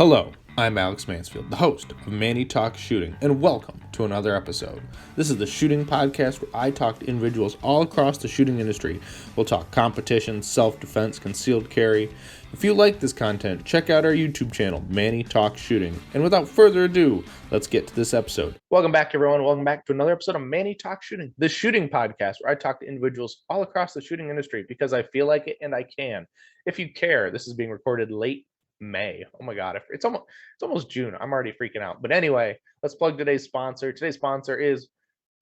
Hello, I'm Alex Mansfield, the host of Manny Talks Shooting, and welcome to another episode. This is the shooting podcast where I talk to individuals all across the shooting industry. We'll talk competition, self-defense, concealed carry. If you like this content, check out our YouTube channel, Manny Talks Shooting. And without further ado, let's get to this episode. Welcome back, everyone. Welcome back to another episode of Manny Talks Shooting, the shooting podcast where I talk to individuals all across the shooting industry because I feel like it and I can. If you care, this is being recorded late May. Oh my God, it's almost June. I'm already freaking out. But anyway, let's plug today's sponsor. Today's sponsor is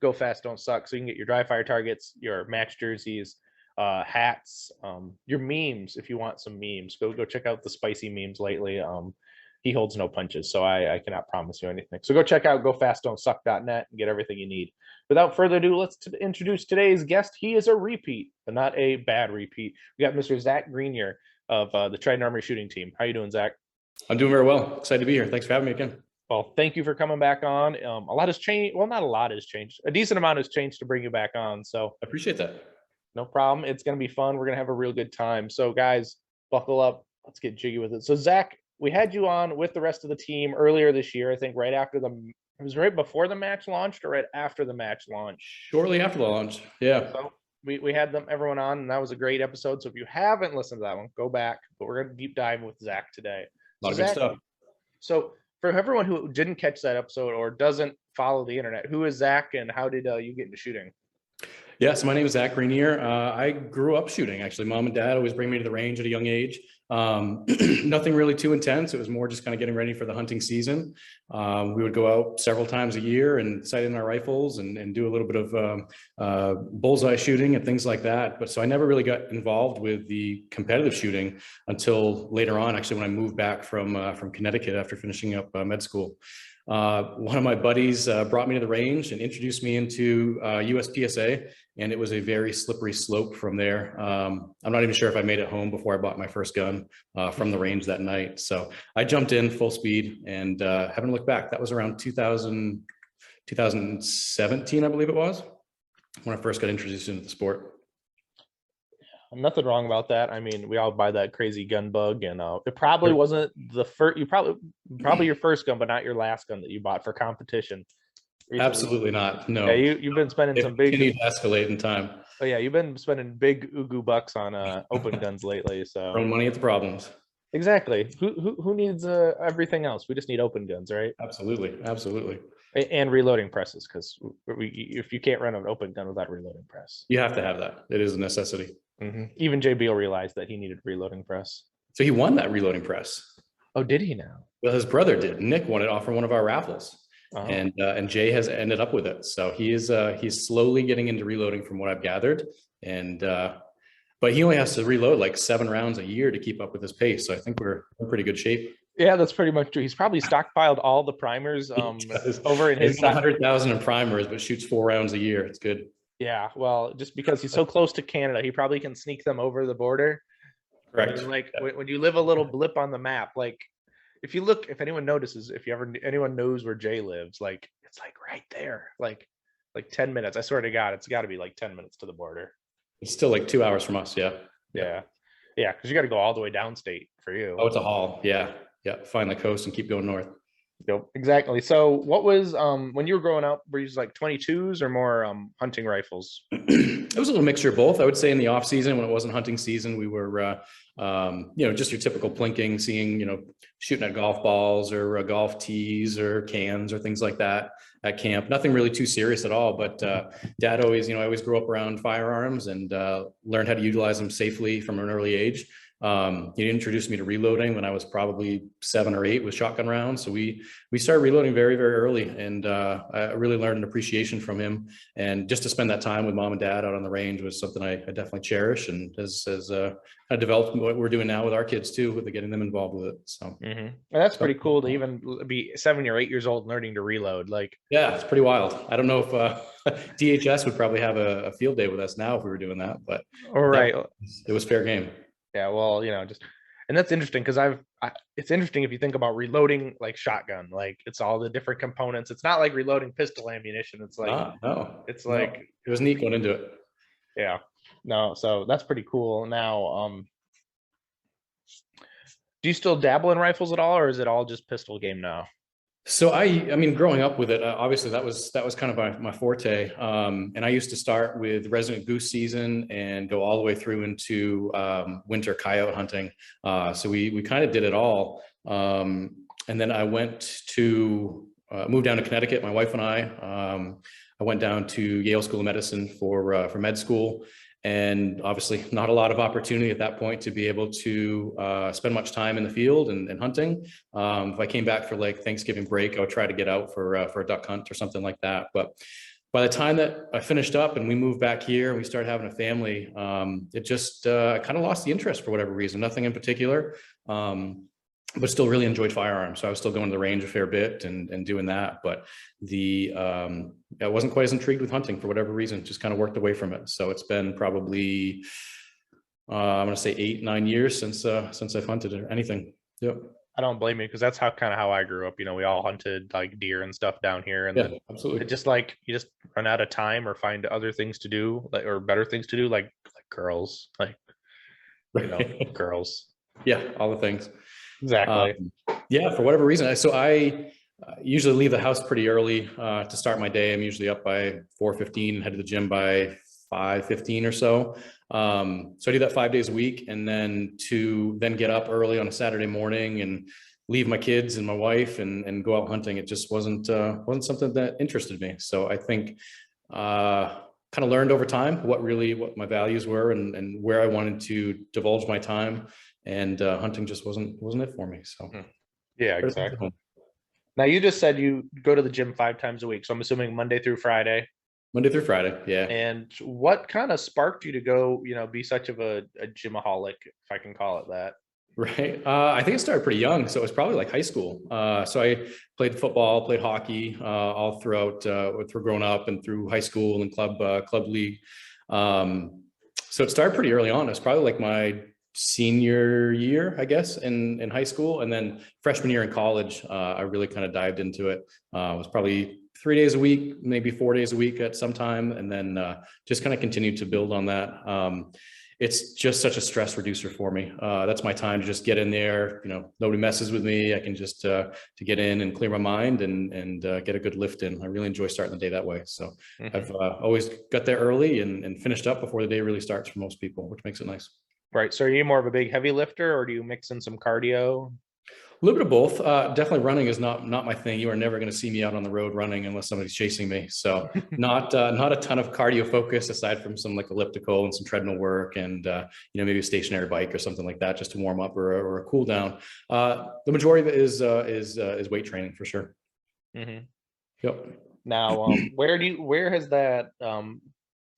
Go Fast Don't Suck. So you can get your dry fire targets, your match jerseys, hats, your memes. If you want some memes, go check out the spicy memes lately. He holds no punches, so I cannot promise you anything. So go check out gofastdon'tsuck.net and get everything you need. Without further ado, let's introduce today's guest. He is a repeat, but not a bad repeat. We got Mr. Zac Greenier of the Trident Armory Shooting Team. How you doing, Zac? I'm doing very well. Excited to be here. Thanks for having me again. Well, thank you for coming back on. A lot has changed. Well, not a lot has changed. A decent amount has changed to bring you back on. So I appreciate that. No problem. It's going to be fun. We're going to have a real good time. So guys, buckle up. Let's get jiggy with it. So Zac, we had you on with the rest of the team earlier this year. I think it was right before the match launched or right after the match launched? Shortly after the launch. Yeah. So we had everyone on, and that was a great episode. So if you haven't listened to that one, go back. But we're going to deep dive with Zac today. A lot of good stuff. So for everyone who didn't catch that episode or doesn't follow the internet, who is Zac and how did you get into shooting? Yeah, so my name is Zac Greenier. I grew up shooting, actually. Mom and dad always bring me to the range at a young age. Nothing really too intense. It was more just kind of getting ready for the hunting season. We would go out several times a year and sight in our rifles and do a little bit of bullseye shooting and things like that. But so I never really got involved with the competitive shooting until later on, actually, when I moved back from Connecticut after finishing up med school. One of my buddies brought me to the range and introduced me into USPSA, and it was a very slippery slope from there. I'm not even sure if I made it home before I bought my first gun from the range that night. So I jumped in full speed and haven't looked back. That was around 2017, I believe it was, when I first got introduced into the sport. Nothing wrong about that. I mean, we all buy that crazy gun bug, and it probably wasn't the first. You probably your first gun, but not your last gun that you bought for competition. Recently. Absolutely not. No. Yeah, you've been spending some big. Continue to escalate in time. Oh yeah, you've been spending big ugu bucks on open guns lately. So throwing money at the problems. Exactly. Who needs everything else? We just need open guns, right? Absolutely, absolutely. And reloading presses, because if you can't run an open gun without a reloading press, you have to have that. It is a necessity. Mm-hmm. Even JB realized that he needed reloading press. So he won that reloading press. Oh, did he now? Well, his brother did. Nick won it off from one of our raffles. Oh. And Jay has ended up with it. So he's slowly getting into reloading from what I've gathered. And but he only has to reload like 7 rounds a year to keep up with his pace. So I think we're in pretty good shape. Yeah, that's pretty much true. He's probably stockpiled all the primers over in his 100,000 in primers, but shoots 4 rounds a year. It's good. Yeah, well, just because he's so close to Canada, he probably can sneak them over the border. Correct. Like when you live a little blip on the map, like if anyone notices, anyone knows where Jay lives, like it's like right there, like 10 minutes. I swear to God, it's got to be like 10 minutes to the border. It's still like 2 hours from us. Yeah. Yeah. Yeah. Because you got to go all the way downstate for you. Oh, it's a haul. Yeah. Yeah. Find the coast and keep going north. Yep, exactly. So what was when you were growing up, were you just like 22s or more hunting rifles? It was a little mixture of both. I would say in the off season, when it wasn't hunting season, we were just your typical plinking, seeing, shooting at golf balls or golf tees or cans or things like that at camp. Nothing really too serious at all, but dad always, I always grew up around firearms and learned how to utilize them safely from an early age. He introduced me to reloading when I was probably 7 or 8 with shotgun rounds. So we started reloading very, very early, and I really learned an appreciation from him. And just to spend that time with mom and dad out on the range was something I definitely cherish, and has kind of developed what we're doing now with our kids too, with getting them involved with it. So and that's pretty cool to even be 7 or 8 years old learning to reload. Like, yeah, it's pretty wild. I don't know if DHS would probably have a field day with us now if we were doing that, but it was fair game. Yeah, well, and that's interesting because it's interesting if you think about reloading like shotgun, like it's all the different components. It's not like reloading pistol ammunition. It's like, it was neat going into it. Yeah, no, so that's pretty cool. Now, Do you still dabble in rifles at all, or is it all just pistol game now? So I mean, growing up with it, obviously that was kind of my forte. And I used to start with resident goose season and go all the way through into winter coyote hunting. So we kind of did it all. And then I went to moved down to Connecticut. My wife and I went down to Yale School of Medicine for med school. And obviously not a lot of opportunity at that point to be able to spend much time in the field and hunting. If I came back for like Thanksgiving break, I would try to get out for a duck hunt or something like that. But by the time that I finished up and we moved back here and we started having a family, it just kind of lost the interest for whatever reason, nothing in particular. But still really enjoyed firearms. So I was still going to the range a fair bit and doing that. But I wasn't quite as intrigued with hunting for whatever reason, just kind of worked away from it. So it's been probably, I'm going to say 8-9 years since I've hunted or anything. Yep. I don't blame you, because that's how I grew up. We all hunted like deer and stuff down here, and then absolutely. it just like you just run out of time or find other things to do, like, or better things to do, like girls, like girls. Yeah, all the things. Exactly. Yeah, for whatever reason. So I usually leave the house pretty early to start my day. I'm usually up by 4:15 and head to the gym by 5:15 or so. So I do that 5 days a week, and then to get up early on a Saturday morning and leave my kids and my wife and go out hunting. It just wasn't something that interested me. So I think kind of learned over time what my values were and where I wanted to divulge my time. And hunting just wasn't it for me. So yeah, exactly. Now you just said you go to the gym 5 times a week, so I'm assuming Monday through Friday. Monday through Friday, yeah. And what kind of sparked you to go, be such of a gymaholic, if I can call it that? Right. I think it started pretty young, so it was probably like high school. So I played football, played hockey all throughout through growing up and through high school and club league. So it started pretty early on. It was probably like my senior year, I guess, in high school, and then freshman year in college, I really kind of dived into it. It was probably 3 days a week, maybe 4 days a week at some time, and then just kind of continued to build on that. It's just such a stress reducer for me. That's my time to just get in there. Nobody messes with me. I can just to get in and clear my mind and get a good lift in. I really enjoy starting the day that way. So I've always got there early and finished up before the day really starts for most people, which makes it nice. Right. So are you more of a big heavy lifter, or do you mix in some cardio? A little bit of both. Definitely running is not my thing. You are never going to see me out on the road running unless somebody's chasing me. So not a ton of cardio focus aside from some like elliptical and some treadmill work and maybe a stationary bike or something like that just to warm up or a cool down. The majority of it is weight training for sure. Mm-hmm. Yep. Now, where has that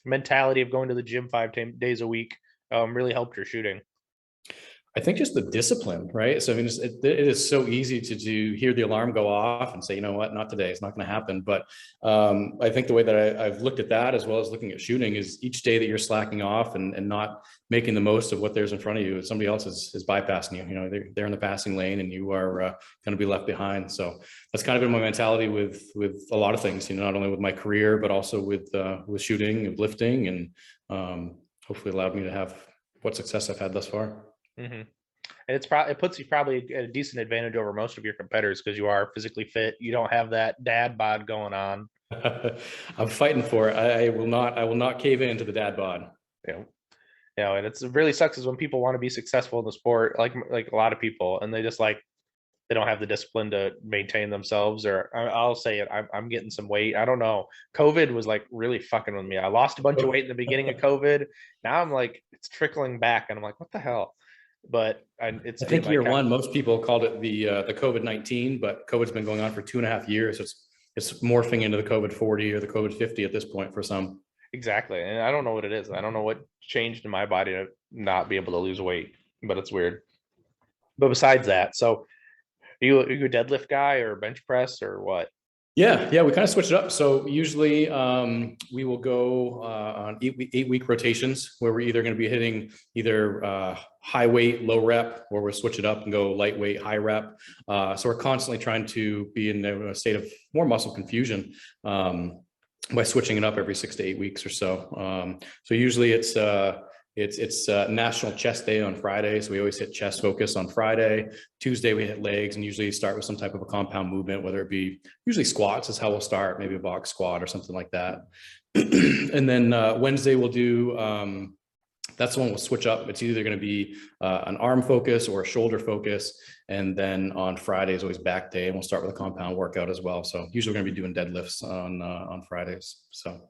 mentality of going to the gym 5 days a week really helped your shooting? I think just the discipline, right? So I mean, it is so easy to hear the alarm go off and say, you know what, not today, it's not going to happen. But I think the way that I've looked at that, as well as looking at shooting, is each day that you're slacking off and not making the most of what there's in front of you, somebody else is bypassing you. They're in the passing lane, and you are going to be left behind. So that's kind of been my mentality with a lot of things. Not only with my career, but also with shooting and lifting, and hopefully allowed me to have what success I've had thus far. Mm-hmm. And it puts you probably at a decent advantage over most of your competitors because you are physically fit. You don't have that dad bod going on. I'm fighting for it. I will not cave into the dad bod. And it really sucks is when people want to be successful in the sport, like a lot of people, and they just they don't have the discipline to maintain themselves. Or I'll say it, I'm getting some weight. I don't know. COVID was really fucking with me. I lost a bunch of weight in the beginning of COVID. Now I'm it's trickling back, and I'm like, what the hell? But I think year one, most people called it the COVID-19, but COVID's been going on for 2.5 years. It's morphing into the COVID 40 or the COVID 50 at this point for some. Exactly. And I don't know what it is. I don't know what changed in my body to not be able to lose weight, but it's weird. But besides that, so are you a deadlift guy or bench press or what? Yeah, we kind of switch it up. So usually we will go on 8-week rotations where we're either going to be hitting either high weight, low rep, or we'll switch it up and go lightweight, high rep. So we're constantly trying to be in a state of more muscle confusion by switching it up every 6 to 8 weeks or so. So usually it's It's National Chest Day on Friday, so we always hit chest focus on Friday. Tuesday we hit legs, and usually start with some type of a compound movement, whether it be usually squats is how we'll start, maybe a box squat or something like that. And then Wednesday we'll do that's the one we'll switch up. It's either going to be an arm focus or a shoulder focus. And then on Friday is always back day, and we'll start with a compound workout as well. So usually we're going to be doing deadlifts on Fridays. So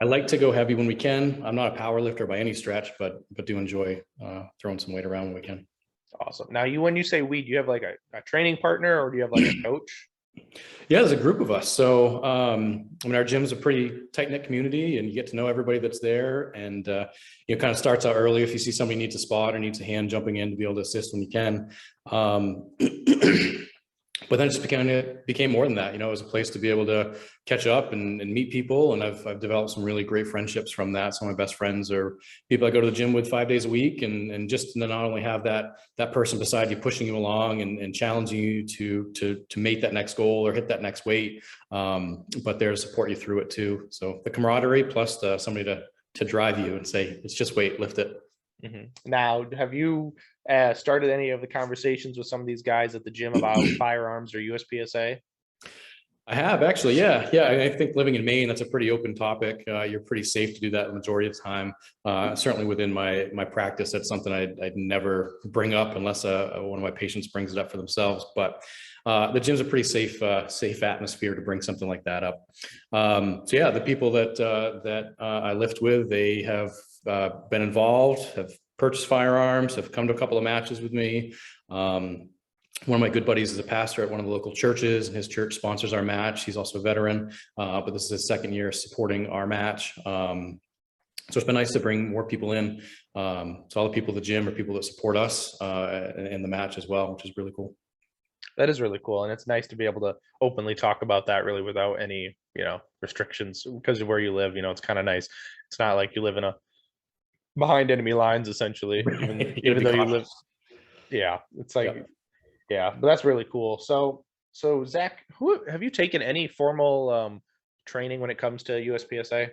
I like to go heavy when we can. I'm not a power lifter by any stretch, but do enjoy throwing some weight around when we can. Awesome. Now, when you say we, do you have like a training partner, or do you have like a coach? Yeah, there's a group of us. So, I mean, our gym's a pretty tight knit community, and you get to know everybody that's there. And it kind of starts out early. If you see somebody needs a spot or needs a hand, jumping in to be able to assist when you can. But then it just became more than that. It was a place to be able to catch up and meet people. And I've developed some really great friendships from that. Some of my best friends are people I go to the gym with 5 days a week, and just to not only have that person beside you pushing you along and challenging you to make that next goal or hit that next weight, but there to support you through it too. So the camaraderie plus somebody to drive you and say, it's just weight, lift it. Mm-hmm. Now, have you started any of the conversations with some of these guys at the gym about firearms or USPSA? I have actually, yeah. I think living in Maine, that's a pretty open topic. You're pretty safe to do that the majority of the time. Certainly within my practice, that's something I'd never bring up unless one of my patients brings it up for themselves. But the gym's a pretty safe atmosphere to bring something like that up. So yeah, the people that I lift with, they have been involved, have purchased firearms, have come to a couple of matches with me. One of my good buddies is a pastor at one of the local churches, and his church sponsors our match. He's also a veteran, but this is his second year supporting our match. So it's been nice to bring more people in. So all the people at the gym are people that support us in the match as well, which is really cool. That is really cool. And it's nice to be able to openly talk about that really without any, restrictions because of where you live. It's kind of nice. It's not like you live in behind enemy lines, essentially, even though you live. Yeah, it's like, yeah, but that's really cool. So Zach, have you taken any formal training when it comes to USPSA?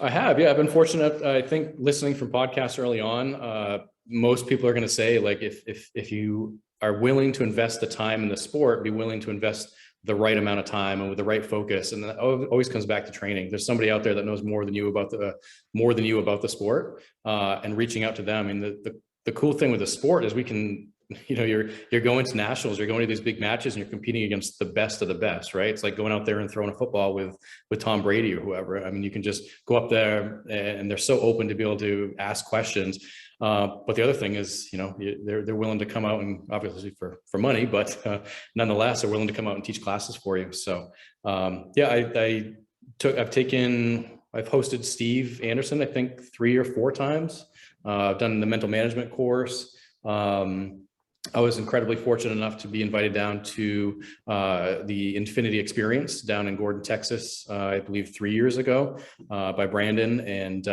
I have, yeah. I've been fortunate. I think listening from podcasts early on, most people are going to say, like, if you are willing to invest the time in the sport, be willing to invest the right amount of time and with the right focus. And that always comes back to training. There's somebody out there that knows more than you about the sport, and reaching out to them. I mean, the cool thing with the sport is we can, you're going to nationals, you're going to these big matches, and you're competing against the best of the best, right? It's like going out there and throwing a football with Tom Brady or whoever. I mean, you can just go up there, and they're so open to be able to ask questions. But the other thing is, they're willing to come out, and obviously for money, but nonetheless, they're willing to come out and teach classes for you. So yeah, I've hosted Steve Anderson, I think 3 or 4 times. I've done the mental management course. I was incredibly fortunate enough to be invited down to the Infinity Experience down in Gordon, Texas, I believe 3 years ago, by Brandon, and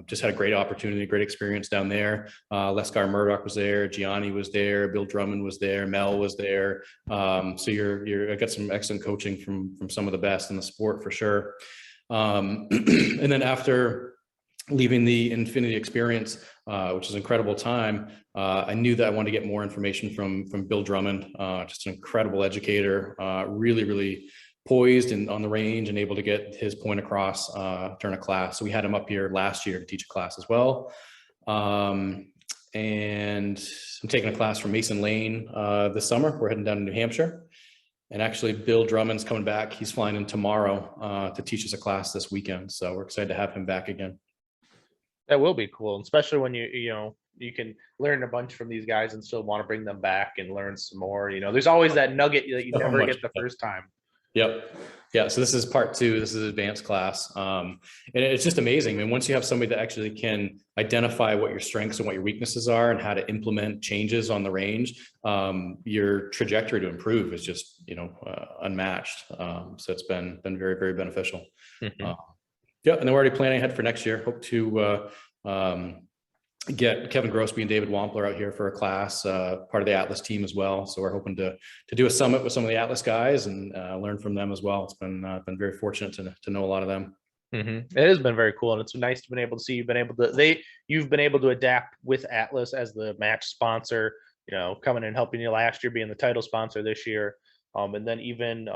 just had a great opportunity, great experience down there. Lescar Murdoch was there, Gianni was there, Bill Drummond was there, Mel was there. So I got some excellent coaching from some of the best in the sport for sure. And then after leaving the Infinity Experience, which is an incredible time, I knew that I wanted to get more information from Bill Drummond, just an incredible educator, really, really poised and on the range and able to get his point across during a class. So we had him up here last year to teach a class as well. And I'm taking a class from Mason Lane this summer. We're heading down to New Hampshire. And actually, Bill Drummond's coming back. He's flying in tomorrow to teach us a class this weekend. So we're excited to have him back again. That will be cool, especially when you can learn a bunch from these guys and still want to bring them back and learn some more. There's always that nugget that you never get the first time. Yep. Yeah. So this is part 2. This is advanced class. And it's just amazing. I mean, once you have somebody that actually can identify what your strengths and what your weaknesses are and how to implement changes on the range, your trajectory to improve is just, unmatched. So it's been very, very beneficial. Mm-hmm. Yeah, and then we're already planning ahead for next year. Hope to get Kevin Grosby and David Wampler out here for a class, part of the Atlas team as well. So we're hoping to do a summit with some of the Atlas guys and learn from them as well. It's been very fortunate to know a lot of them. It has been very cool, and it's nice to been able to see you've been able to adapt with Atlas as the match sponsor. Coming and helping you last year, being the title sponsor this year, and then even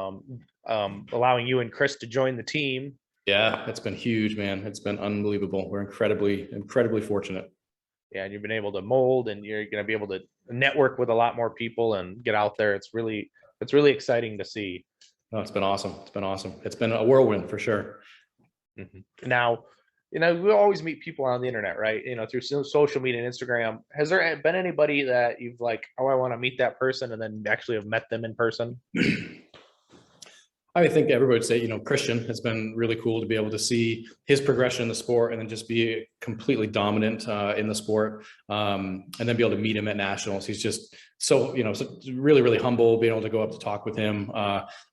allowing you and Chris to join the team. Yeah, it's been huge, man. It's been unbelievable. We're incredibly fortunate. Yeah, and you've been able to mold, and you're going to be able to network with a lot more people and get out there. It's really exciting to see. Oh, it's been awesome. It's been awesome. It's been a whirlwind for sure. Now, we always meet people on the internet, right? Through social media and Instagram. Has there been anybody that you've like, oh, I want to meet that person, and then actually have met them in person? I think everybody would say, Christian has been really cool to be able to see his progression in the sport and then just be completely dominant in the sport, and then be able to meet him at nationals. He's just so really humble. Being able to go up to talk with him,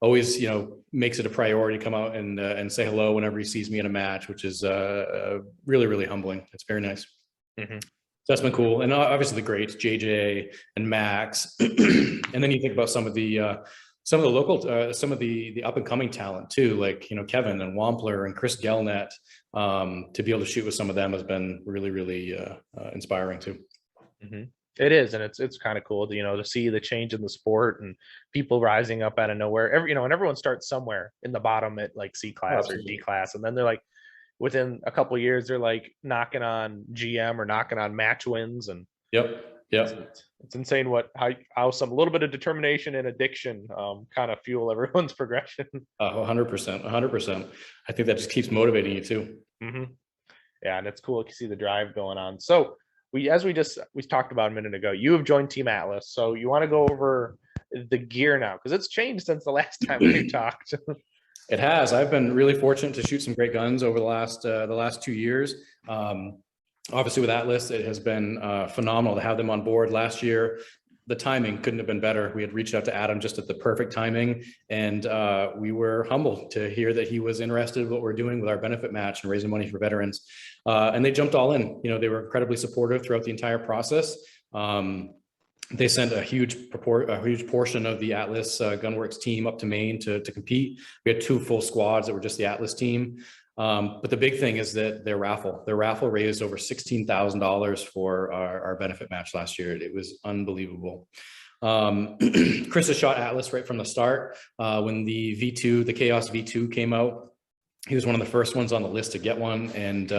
always makes it a priority to come out and say hello whenever he sees me in a match, which is really humbling. It's very nice. So that's been cool. And obviously the greats, JJ and Max, and then you think about some of the local, some of the up and coming talent too, like, Kevin and Wampler and Chris Gelnet, to be able to shoot with some of them has been really inspiring too. It is. And it's kind of cool to see the change in the sport and people rising up out of nowhere. And everyone starts somewhere in the bottom at like C class or D class. And then they're like, within a couple of years, they're like knocking on GM or knocking on match wins. And Yep. It's insane how some little bit of determination and addiction kind of fuel everyone's progression. 100%. I think that just keeps motivating you too. Yeah, and it's cool to see the drive going on. So we talked about a minute ago, you have joined Team Atlas. So you want to go over the gear now, because it's changed since the last time we talked. It has. I've been really fortunate to shoot some great guns over the last 2 years. Obviously with Atlas, it has been phenomenal to have them on board. Last year, the timing couldn't have been better. We had reached out to Adam just at the perfect timing, and we were humbled to hear that he was interested in what we're doing with our benefit match and raising money for veterans. And they jumped all in. They were incredibly supportive throughout the entire process. They sent a huge portion of the Atlas Gunworks team up to Maine to compete. We had 2 full squads that were just the Atlas team. But the big thing is that their raffle raised over $16,000 for our benefit match last year. It was unbelievable. Chris has shot Atlas right from the start. When the Chaos V2 came out, he was one of the first ones on the list to get one. And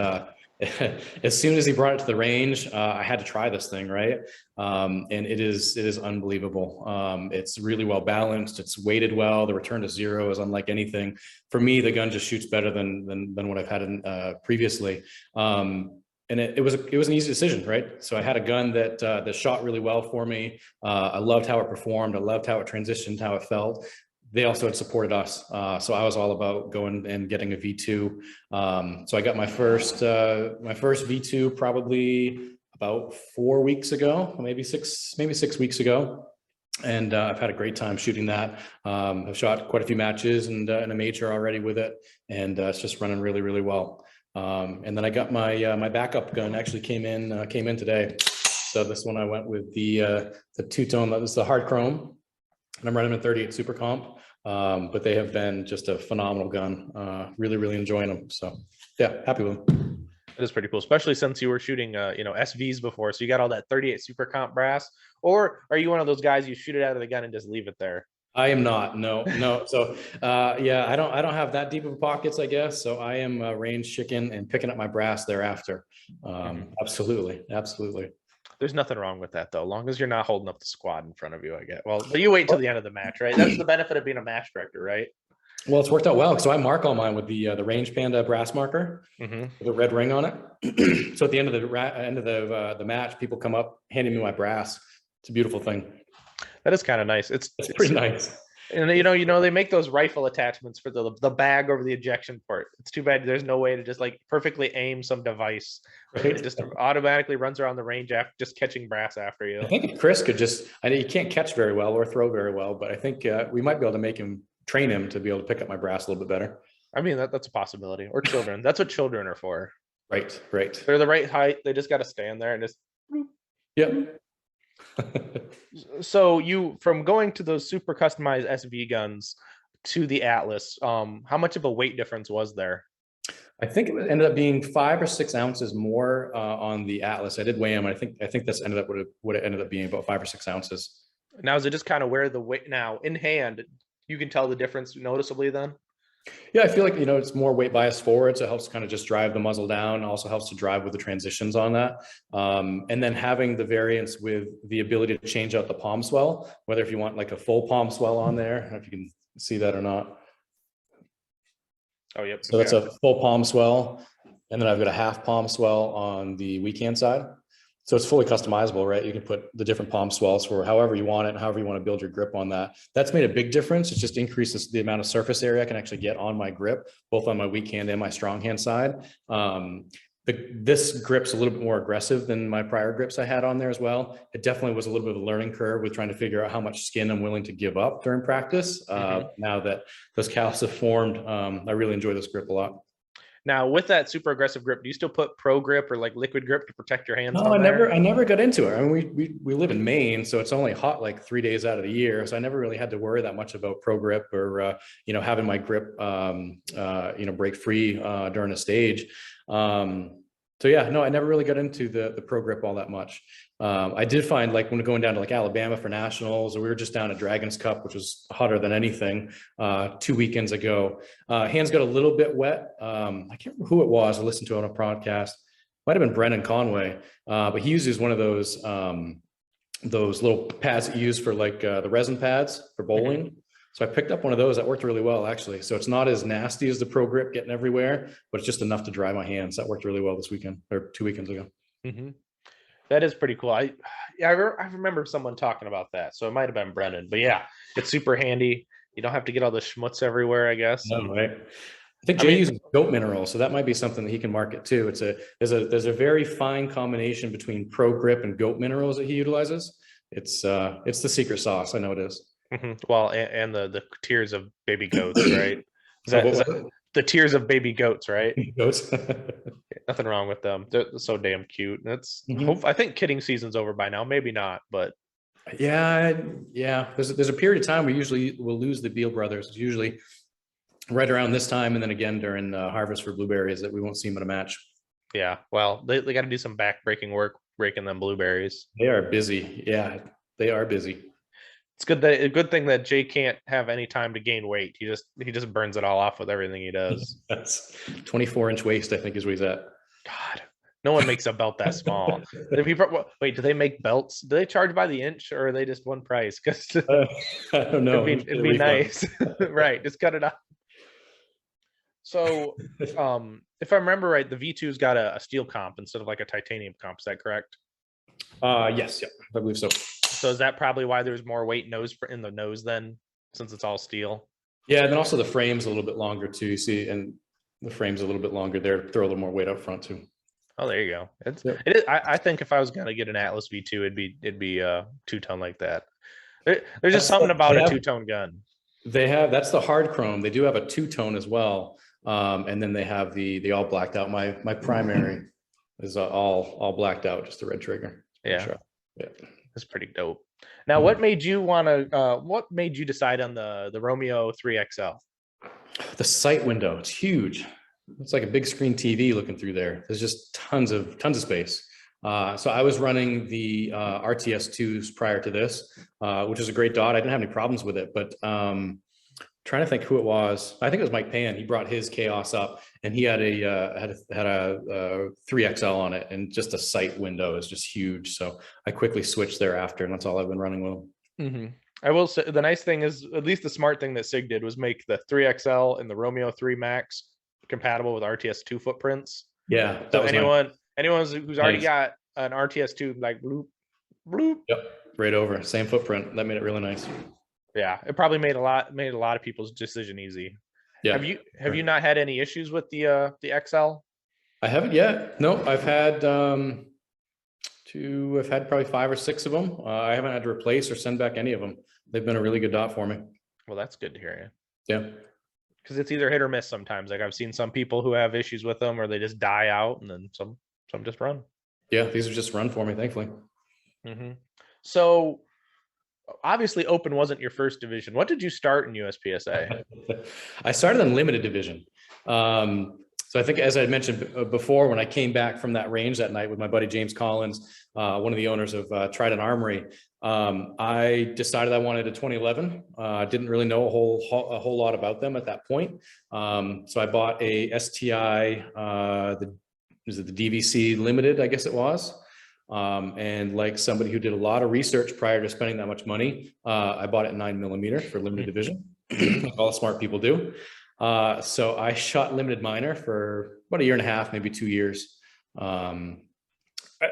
as soon as he brought it to the range, I had to try this thing, right? And it is unbelievable. It's really well balanced. It's weighted well. The return to zero is unlike anything. For me, the gun just shoots better than what I've had previously. And it was an easy decision, right? So I had a gun that shot really well for me. I loved how it performed. I loved how it transitioned, how it felt. They also had supported us. So I was all about going and getting a V2. So I got my first V2 probably about 4 weeks ago, maybe six weeks ago. And I've had a great time shooting that. I've shot quite a few matches and a major already with it. And it's just running really well. And then I got my backup gun actually came in today. So this one I went with the two-tone, that was the hard chrome. And I'm running a 38 Super Comp, but they have been just a phenomenal gun. Really enjoying them. So yeah, happy with them. It is pretty cool, especially since you were shooting, SVs before. So you got all that 38 Super Comp brass, or are you one of those guys you shoot it out of the gun and just leave it there? I am not. No. So yeah, I don't have that deep of pockets, I guess. So I am range chicken and picking up my brass thereafter. Absolutely. There's nothing wrong with that, though, as long as you're not holding up the squad in front of you, I get. Well, but you wait till the end of the match, right? That's the benefit of being a match director, right? Well, it's worked out well. So I mark all mine with the Range Panda brass marker with a red ring on it. So at the end of the match, people come up handing me my brass. It's a beautiful thing. That is kind of nice. It's pretty nice. And they make those rifle attachments for the bag over the ejection port. It's too bad there's no way to just like perfectly aim some device. Right? It just automatically runs around the range after just catching brass after you. I think Chris could I know he can't catch very well or throw very well, but I think we might be able to train him to be able to pick up my brass a little bit better. I mean, that's a possibility. Or children. That's what children are for. Right. They're the right height. They just got to stand there and just. Yep. So you, from going to those super customized SV guns to the Atlas, how much of a weight difference was there? I think it ended up being 5 or 6 ounces more on the Atlas. I did weigh them. I think that's ended up what it ended up being, about 5 or 6 ounces. Now, is it just kind of where the weight now in hand, you can tell the difference noticeably then? Yeah, I feel like, it's more weight bias forward. So it helps kind of just drive the muzzle down. Also helps to drive with the transitions on that. And then having the variance with the ability to change out the palm swell, whether if you want like a full palm swell on there, I don't know if you can see that or not. Oh, yep. So that's a full palm swell. And then I've got a half palm swell on the weak hand side. So it's fully customizable, right? You can put the different palm swells for however you want it and however you want to build your grip on that. That's made a big difference. It just increases the amount of surface area I can actually get on my grip, both on my weak hand and my strong hand side. This grip's a little bit more aggressive than my prior grips I had on there as well. It definitely was a little bit of a learning curve with trying to figure out how much skin I'm willing to give up during practice. Now that those callus have formed, I really enjoy this grip a lot. Now, with that super aggressive grip, do you still put pro grip or like liquid grip to protect your hands? No, I never got into it. I mean, we live in Maine, so it's only hot like 3 days out of the year. So I never really had to worry that much about pro grip or having my grip break free during a stage. So yeah, no, I never really got into the pro grip all that much. I did find, like, when going down to like Alabama for nationals, or we were just down at Dragons Cup, which was hotter than anything 2 weekends ago. Hands got a little bit wet. I can't remember who it was. I listened to it on a podcast. Might have been Brennan Conway, but he uses one of those little pads that you use for like the resin pads for bowling. So I picked up one of those that worked really well, actually. So it's not as nasty as the pro grip getting everywhere, but it's just enough to dry my hands. That worked really well this weekend, or 2 weekends ago. That is pretty cool. I remember someone talking about that. So it might have been Brennan, but yeah, it's super handy. You don't have to get all the schmutz everywhere, I guess. No, right. I think Jay uses goat mineral, so that might be something that he can market too. There's a very fine combination between pro grip and goat minerals that he utilizes. It's the secret sauce. I know it is. Well, and the tears of baby goats, right? Is that the tears of baby goats, right? Goats. Nothing wrong with them. They're so damn cute. That's I think kidding season's over by now. Maybe not, but yeah. There's a period of time we usually will lose the Beal brothers. It's usually right around this time, and then again during harvest for blueberries that we won't see them at a match. Yeah, well, they got to do some back-breaking work breaking them blueberries. They are busy. Yeah, they are busy. It's a good thing that Jay can't have any time to gain weight. He just burns it all off with everything he does. That's 24-inch waist, I think, is where he's at. God, no one makes a belt that small. Wait, do they make belts? Do they charge by the inch, or are they just one price? Because I don't know. It'd be nice, right? Just cut it out. So, if I remember right, the V2's got a steel comp instead of like a titanium comp. Is that correct? Yes, I believe so. So is that probably why there's more weight in the nose then, since it's all steel? Yeah, and then also the frame's a little bit longer too. You see, and the frame's a little bit longer there. Throw a little more weight up front too. Oh, there you go. It is. I think if I was gonna get an Atlas V2, it'd be a 2-tone like that. There's just something about a 2-tone gun. That's the hard chrome. They do have a 2-tone as well, and then they have the all blacked out. My primary is all blacked out, just the red trigger. Yeah. That's pretty dope. Now, what made you decide on the Romeo 3XL? The sight window, it's huge. It's like a big screen TV looking through there. There's just tons of space. So I was running the RTS2s prior to this, which is a great dot. I didn't have any problems with it, but trying to think who it was. I think it was Mike Pan. He brought his Chaos up, and he had a 3XL on it, and just the sight window is just huge. So I quickly switched thereafter, and that's all I've been running with. I will say the nice thing is, at least the smart thing that SIG did was make the 3XL and the Romeo 3 Max compatible with RTS2 footprints. Yeah. So anyone who's already got an RTS2, like bloop, bloop. Yep. Right over, same footprint. That made it really nice. Yeah, it probably made a lot of people's decision easy. Yeah. Have you not had any issues with the XL? I haven't yet. No, I've had probably 5 or 6 of them. I haven't had to replace or send back any of them. They've been a really good dot for me. Well, that's good to hear. Yeah. Because it's either hit or miss sometimes. Like I've seen some people who have issues with them, or they just die out, and then some just run. Yeah, these are just run for me, thankfully. So obviously open wasn't your first division. What did you start in USPSA? I started in limited division. So I think, as I mentioned before, when I came back from that range that night with my buddy James Collins, one of the owners of Trident Armory, I decided I wanted a 2011. Didn't really know a whole lot about them at that point. So I bought a STI, the DVC Limited, I guess it was. And like somebody who did a lot of research prior to spending that much money, I bought it 9mm for limited division, like all smart people do. So I shot limited minor for about a year and a half, maybe 2 years. I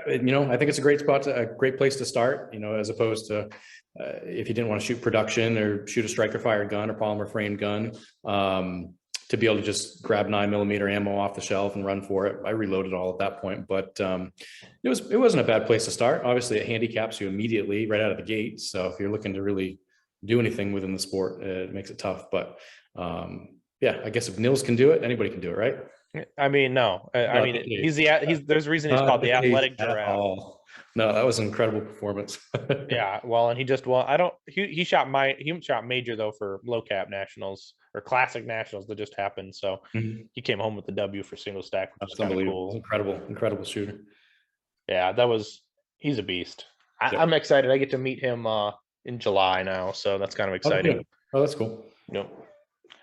think it's a great spot, a great place to start, as opposed to if you didn't want to shoot production or shoot a striker fired gun or polymer framed gun, to be able to just grab 9mm ammo off the shelf and run for it. I reloaded all at that point, but it wasn't a bad place to start. Obviously, it handicaps you immediately right out of the gate. So if you're looking to really do anything within the sport, it makes it tough. But yeah, I guess if Nils can do it, anybody can do it, right? I mean, no. I mean, there's a reason he's called the athletic giraffe. No, that was an incredible performance. Yeah, well, and he shot major though for low cap nationals or classic nationals that just happened. So he came home with the W for single stack, which was kind of cool. Incredible shooter. Yeah, he's a beast. I'm excited. I get to meet him in July now, so that's kind of exciting. Oh, that's cool. Yep.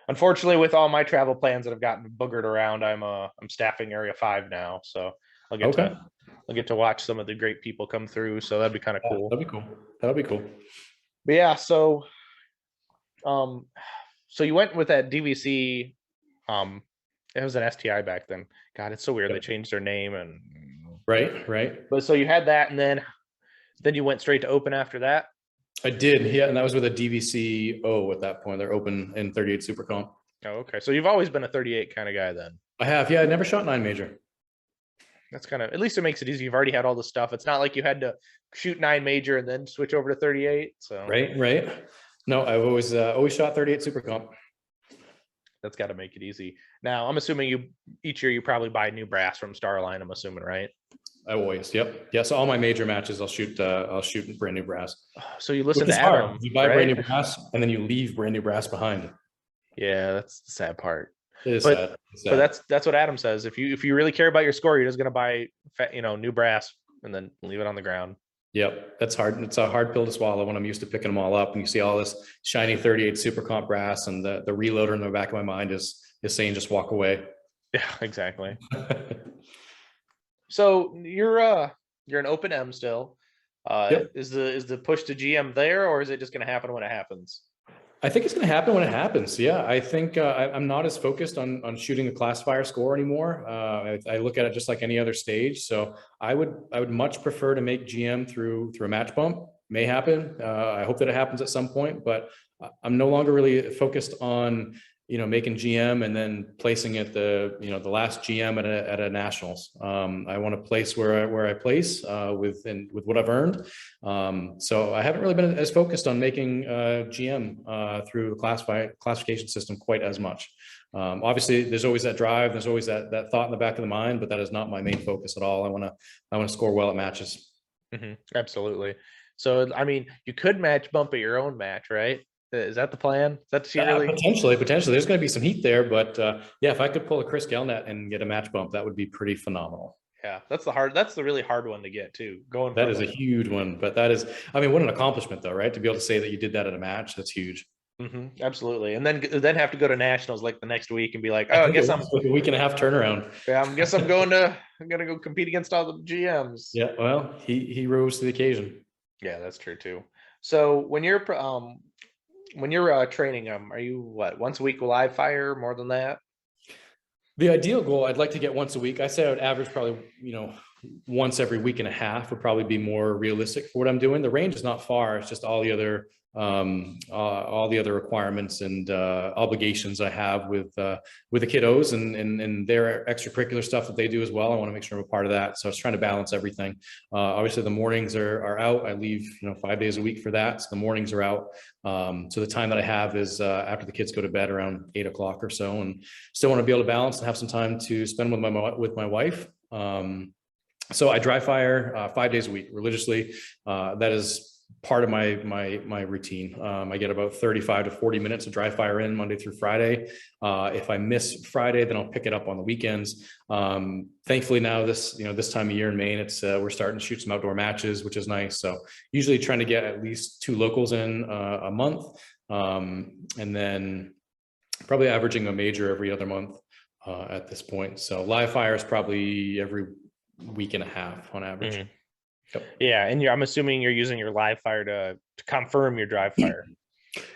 Unfortunately, with all my travel plans that have gotten boogered around, I'm staffing Area 5 now, so I'll get to watch some of the great people come through. So that'd be kind of cool. That'll be cool. But yeah, so you went with that DVC. It was an STI back then. God, it's so weird. They changed their name and right. But so you had that, and then you went straight to open after that. I did, yeah, and that was with a DVC at that point. They're open in 38 Super Comp. Oh, okay. So you've always been a 38 kind of guy then. I have, yeah. I never shot 9 major. That's kind of, at least it makes it easy. You've already had all the stuff. It's not like you had to shoot 9 major and then switch over to 38. So right. No, I've always shot 38 Super Comp. That's got to make it easy. Now, I'm assuming each year you probably buy new brass from Starline. I'm assuming, right? I always, yep. Yeah, so all my major matches, I'll shoot brand new brass. So you listen to Adam. You buy brand new brass and then you leave brand new brass behind. Yeah, that's the sad part. It is sad. But that's what Adam says. If you really care about your score, you're just gonna buy new brass and then leave it on the ground. Yep, that's hard. It's a hard pill to swallow when I'm used to picking them all up and you see all this shiny 38 Super Comp brass, and the reloader in the back of my mind is saying just walk away. Yeah, exactly. So you're an open M still. Yep. Is the push to GM there, or is it just going to happen when it happens? I think it's going to happen when it happens. Yeah, I think I'm not as focused on shooting the classifier score anymore. I look at it just like any other stage. So I would much prefer to make GM through a match bump. May happen. I hope that it happens at some point, but I'm no longer really focused on making GM and then placing it the last GM at a nationals. I want to place where I place with what I've earned. So I haven't really been as focused on making GM through the classification system quite as much. Obviously, there's always that drive. There's always that thought in the back of the mind, but that is not my main focus at all. I want to score well at matches. Mm-hmm. Absolutely. So I mean, you could match bump at your own match, right? Is that the plan? Is that really potentially? There's going to be some heat there, but yeah, if I could pull a Chris Gelnet and get a match bump, that would be pretty phenomenal. Yeah, that's the really hard one to get too. That is a huge one, but what an accomplishment though, right? To be able to say that you did that at a match, that's huge. Mm-hmm, absolutely, and then have to go to nationals like the next week and be like, oh, I guess I'm like a week and a half turnaround. Yeah, I guess I'm gonna go compete against all the GMs. Yeah, well, he rose to the occasion. Yeah, that's true too. So when you're training them, are you once a week live fire, more than that? The ideal goal, I'd like to get once a week. I say I would average probably, once every week and a half would probably be more realistic for what I'm doing. The range is not far. It's just all the other requirements and obligations I have with the kiddos and their extracurricular stuff that they do as well. I want to make sure I'm a part of that. So I was trying to balance everything. Obviously the mornings are out. I leave 5 days a week for that. So the mornings are out. So the time that I have is after the kids go to bed around 8 o'clock or so, and still want to be able to balance and have some time to spend with my wife. So I dry fire 5 days a week religiously. That is part of my routine. I get about 35 to 40 minutes of dry fire in Monday through Friday. If I miss Friday, then I'll pick it up on the weekends. Thankfully now this time of year in Maine, we're starting to shoot some outdoor matches, which is nice. So usually trying to get at least 2 locals in a month, and then probably averaging a major every other month at this point. So live fire is probably every week and a half on average. Mm-hmm. Yep. Yeah, and I'm assuming you're using your live fire to confirm your dry fire.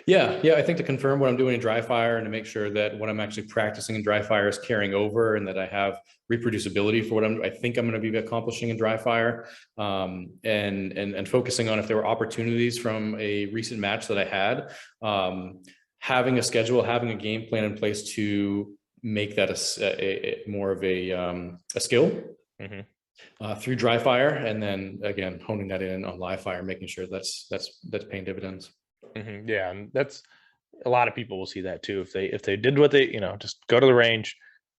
Yeah, I think to confirm what I'm doing in dry fire and to make sure that what I'm actually practicing in dry fire is carrying over, and that I have reproducibility for what I think I'm going to be accomplishing in dry fire, and focusing on if there were opportunities from a recent match that I had, having a schedule, having a game plan in place to make that a more of a skill. Mm-hmm. Through dry fire, and then again honing that in on live fire, making sure that's paying dividends. Mm-hmm. Yeah, and that's a lot of people will see that too. If they did what they just go to the range,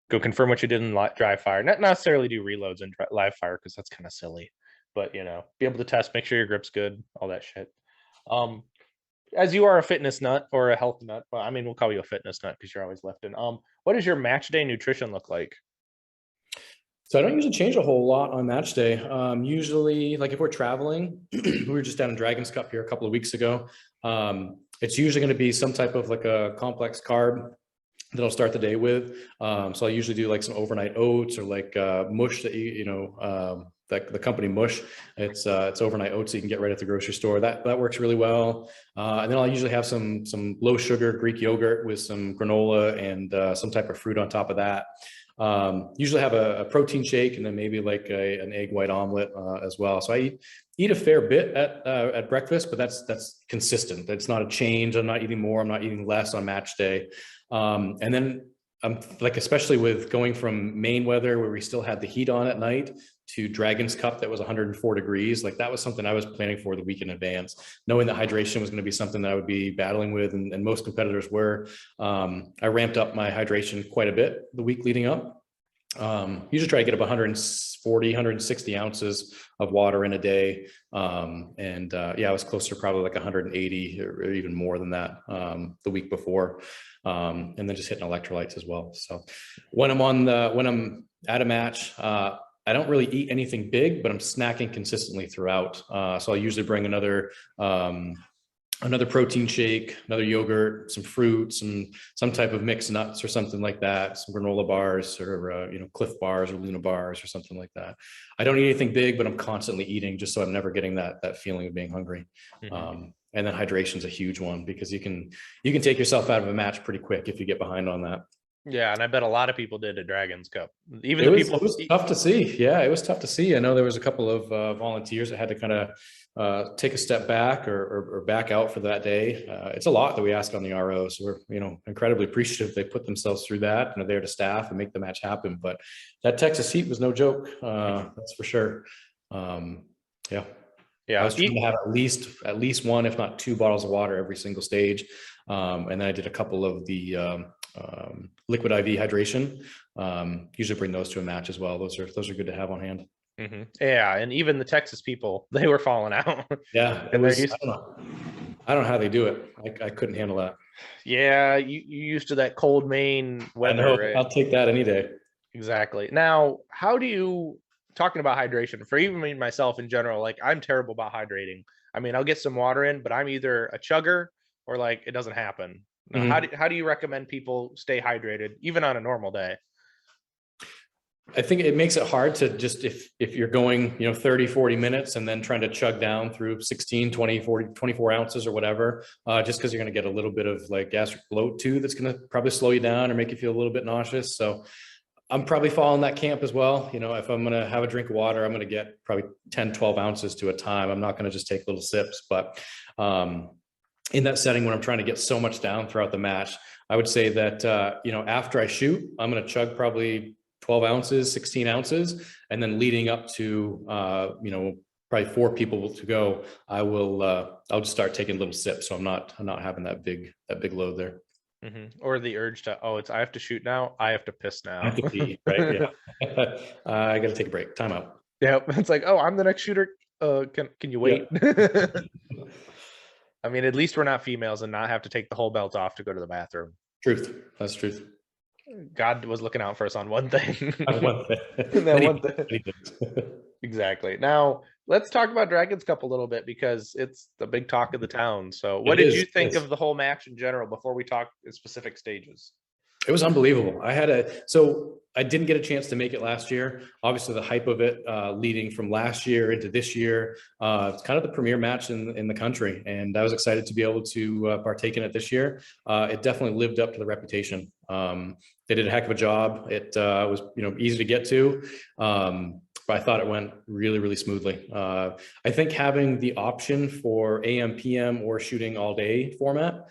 go confirm what you did in dry fire, not necessarily do reloads in live fire because that's kind of silly, but be able to test, make sure your grip's good, all that shit. As you are a fitness nut or a health nut, well, I mean, we'll call you a fitness nut because you're always lifting. What does your match day nutrition look like? So I don't usually change a whole lot on match day. Usually, like if we're traveling, we were just down in Dragon's Cup here a couple of weeks ago. It's usually going to be some type of like a complex carb that I'll start the day with. So I usually do like some overnight oats or like mush that the company Mush. It's overnight oats that you can get right at the grocery store. That works really well. And then I'll usually have some low sugar Greek yogurt with some granola and some type of fruit on top of that. Usually have a protein shake and then maybe like an egg white omelet as well. So I eat a fair bit at breakfast, but that's consistent. It's not a change. I'm not eating more. I'm not eating less on match day. And then I'm like, especially with going from Maine weather where we still had the heat on at night to Dragon's Cup that was 104 degrees. Like that was something I was planning for the week in advance, knowing that hydration was going to be something that I would be battling with, and most competitors were. I ramped up my hydration quite a bit the week leading up. Usually try to get up 140, 160 ounces of water in a day. I was closer to probably like 180 or even more than that the week before. And then just hitting electrolytes as well. So when I'm at a match, I don't really eat anything big, but I'm snacking consistently throughout. So I'll usually bring another protein shake, another yogurt, some fruit, some type of mixed nuts or something like that, some granola bars or Cliff bars or Luna bars or something like that. I don't eat anything big, but I'm constantly eating just so I'm never getting that feeling of being hungry. Mm-hmm. And then hydration is a huge one because you can take yourself out of a match pretty quick if you get behind on that. Yeah, and I bet a lot of people did at Dragon's Cup. It was tough to see. Yeah, it was tough to see. I know there was a couple of volunteers that had to kind of take a step back or back out for that day. It's a lot that we ask on the RO, so we're incredibly appreciative they put themselves through that and are there to staff and make the match happen. But that Texas heat was no joke. That's for sure. Yeah. I was trying to have at least one, if not 2 bottles of water every single stage. And then I did a couple of the liquid IV hydration. Usually bring those to a match as well. Those are good to have on hand. Mm-hmm. Yeah, and even the Texas people, they were falling out. Yeah, I don't know how they do it. I couldn't handle that. Yeah, you used to that cold Maine weather. I know. Right? I'll take that any day. Exactly. Now, how do you, talking about hydration, for even me myself in general, like I'm terrible about hydrating. I mean, I'll get some water in, but I'm either a chugger or like it doesn't happen. Now, mm-hmm. How do you recommend people stay hydrated even on a normal day? I think it makes it hard to just, if you're going, 30, 40 minutes and then trying to chug down through 16, 20, 40, 24 ounces or whatever, just because you're going to get a little bit of like gastric bloat too, that's going to probably slow you down or make you feel a little bit nauseous. So I'm probably following that camp as well. If I'm going to have a drink of water, I'm going to get probably 10, 12 ounces to a time. I'm not going to just take little sips, but in that setting, when I'm trying to get so much down throughout the match, I would say that, after I shoot, I'm going to chug probably 12 ounces, 16 ounces. And then leading up to, probably 4 people to go, I'll just start taking little sips. So I'm not having that big load there. Mm-hmm. Or the urge to, I have to shoot now. I have to piss now. I have to pee, right? Yeah. I got to take a break. Time out. Yeah. It's like, I'm the next shooter. Can you wait? Yeah. I mean, at least we're not females and not have to take the whole belt off to go to the bathroom. Truth. That's truth. God was looking out for us on one thing. One thing. That one thing. Exactly. Now let's talk about Dragon's Cup a little bit because it's the big talk of the town. So what did you think of the whole match in general before we talk specific stages? It was unbelievable. So I didn't get a chance to make it last year. Obviously the hype of it leading from last year into this year, it's kind of the premier match in the country. And I was excited to be able to partake in it this year. It definitely lived up to the reputation. They did a heck of a job. It was, easy to get to. But I thought it went really, really smoothly. I think having the option for AM, PM or shooting all day format,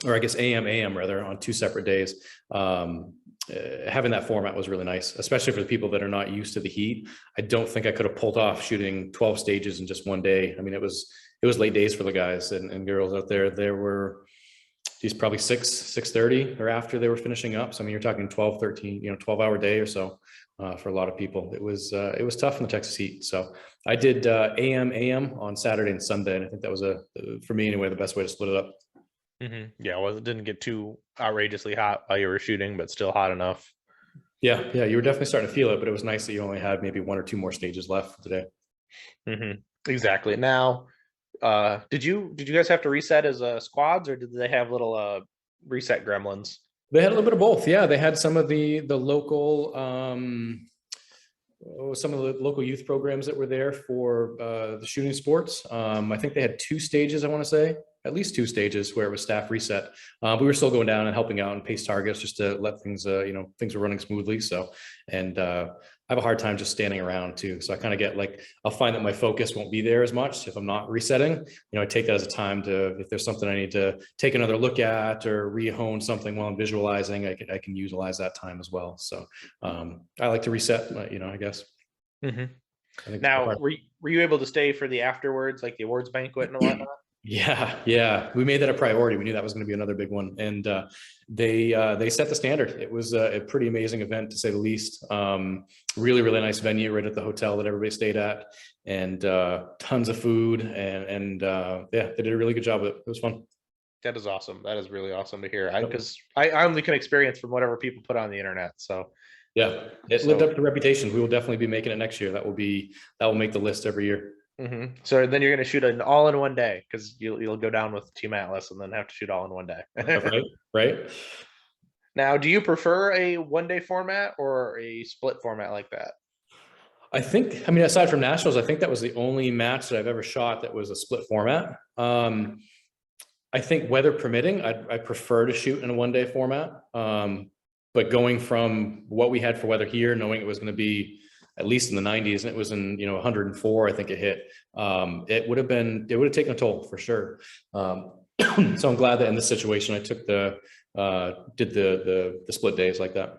or I guess AM rather, on 2 separate days. Having that format was really nice, especially for the people that are not used to the heat. I don't think I could have pulled off shooting 12 stages in just one day. I mean, it was late days for the guys and girls out there. There were probably 6:30 or after they were finishing up. So I mean, you're talking 12, 13, 12-hour day or so for a lot of people. It was tough in the Texas heat. So I did AM on Saturday and Sunday, and I think that was for me anyway, the best way to split it up. Yeah, well, it didn't get too outrageously hot while you were shooting, but still hot enough. Yeah, you were definitely starting to feel it, but it was nice that you only had maybe 1 or 2 more stages left today. Exactly. Now, did you guys have to reset as squads, or did they have little reset gremlins? They had a little bit of both. Yeah, they had some of the local youth programs that were there for the shooting sports. I think they had 2 stages, I want to say, at least 2 stages where it was staff reset. We were still going down and helping out and pace targets just to let things, things were running smoothly. So, and I have a hard time just standing around too. So I kind of get I'll find that my focus won't be there as much if I'm not resetting. I take that as a time if there's something I need to take another look at or re-hone something while I'm visualizing, I can utilize that time as well. So I like to reset, I guess. Now, were you able to stay for the afterwards, like the awards banquet and whatnot? Yeah. We made that a priority. We knew that was going to be another big one. And they set the standard. It was a pretty amazing event, to say the least. Really, really nice venue right at the hotel that everybody stayed at, and tons of food. And they did a really good job with it. It was fun. That is awesome. That is really awesome to hear. Because I only can experience from whatever people put on the internet. So yeah, it lived up to the reputation. We will definitely be making it next year. That will make the list every year. So then you're going to shoot an all in one day, because you'll go down with Team Atlas and then have to shoot all in one day. Right. Now, do you prefer a 1-day format or a split format like that? Aside from nationals, I think that was the only match that I've ever shot that was a split format. I think weather permitting, I prefer to shoot in a 1-day format. But going from what we had for weather here, knowing it was going to be at least in the 90s, and it was in 104, I think it hit. It would have taken a toll for sure. So I'm glad that in this situation I took did the split days like that.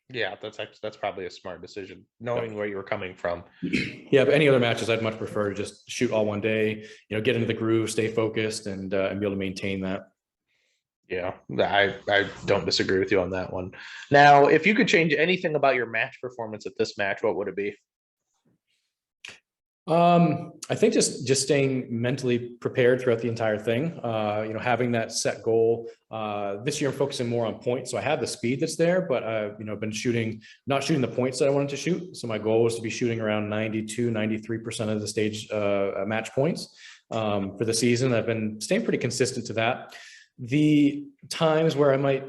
Yeah, that's probably a smart decision, knowing where you were coming from. Yeah, but any other matches, I'd much prefer to just shoot all one day. Get into the groove, stay focused, and be able to maintain that. Yeah, I don't disagree with you on that one. Now, if you could change anything about your match performance at this match, what would it be? I think just staying mentally prepared throughout the entire thing. Having that set goal. This year I'm focusing more on points, so I have the speed that's there, but I've been not shooting the points that I wanted to shoot. So my goal was to be shooting around 93% of the stage match points for the season. I've been staying pretty consistent to that. The times where I might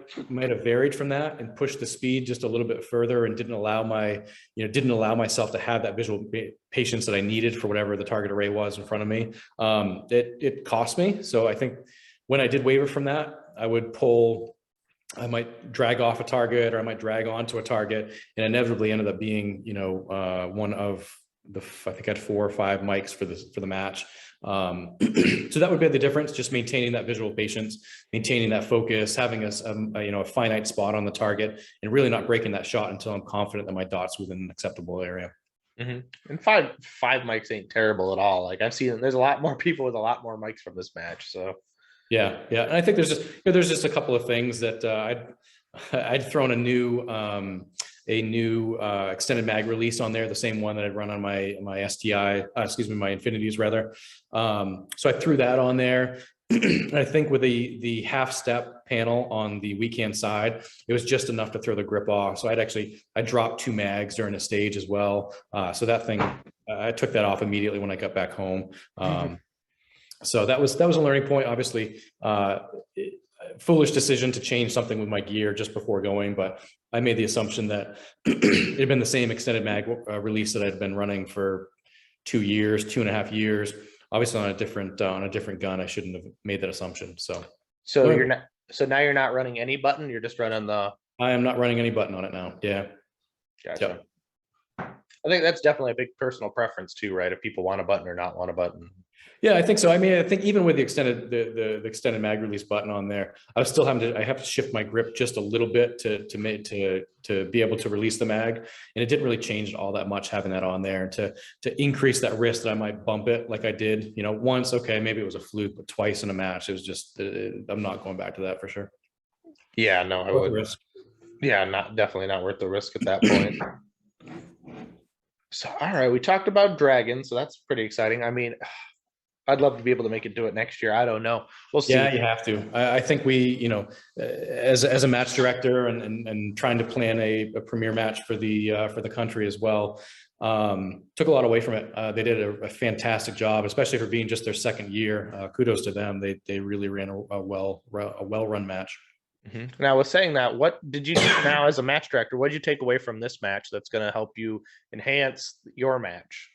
have varied from that and pushed the speed just a little bit further and didn't allow myself to have that visual patience that I needed for whatever the target array was in front of me. It cost me. So I think when I did waver from that, I might drag off a target, or I might drag onto a target, and inevitably ended up being, one of I think I had 4 or 5 mics for the match. So that would be the difference, just maintaining that visual patience, maintaining that focus, having a finite spot on the target, and really not breaking that shot until I'm confident that my dot's within an acceptable area. And five mics ain't terrible at all. Like I've seen, there's a lot more people with a lot more mics from this match. So yeah. And I think there's just a couple of things that I'd thrown a a new extended mag release on there, the same one that I'd run on my STI, my Infinities rather. So I threw that on there. I think with the half step panel on the weekend side, it was just enough to throw the grip off. So I dropped 2 mags during a stage as well. So that thing, I took that off immediately when I got back home. So that was a learning point. Obviously, foolish decision to change something with my gear just before going, but I made the assumption that it had been the same extended mag release that I'd been running for 2.5 years. Obviously on a different gun, I shouldn't have made that assumption. So now you're not running any button. You're just running the. I am not running any button on it now. Yeah. Gotcha. Yep. I think that's definitely a big personal preference too, right? If people want a button or not want a button. Yeah, I think so. I mean, I think even with the extended mag release button on there, I was still I have to shift my grip just a little bit to be able to release the mag, and it didn't really change all that much having that on there to increase that risk that I might bump it like I did, once. Okay, maybe it was a fluke, but twice in a match, it was just I'm not going back to that for sure. Yeah, no, I would. Risk. Yeah, definitely not worth the risk at that point. So, all right, we talked about dragons, so that's pretty exciting. I mean, I'd love to be able to make it do it next year. I don't know. We'll see. Yeah, you have to. I think we, as a match director and trying to plan a premier match for the country as well, took a lot away from it. They did a fantastic job, especially for being just their second year. Kudos to them. They really ran a well-run match. Mm-hmm. Now, with saying that, what did you now as a match director? What did you take away from this match that's going to help you enhance your match?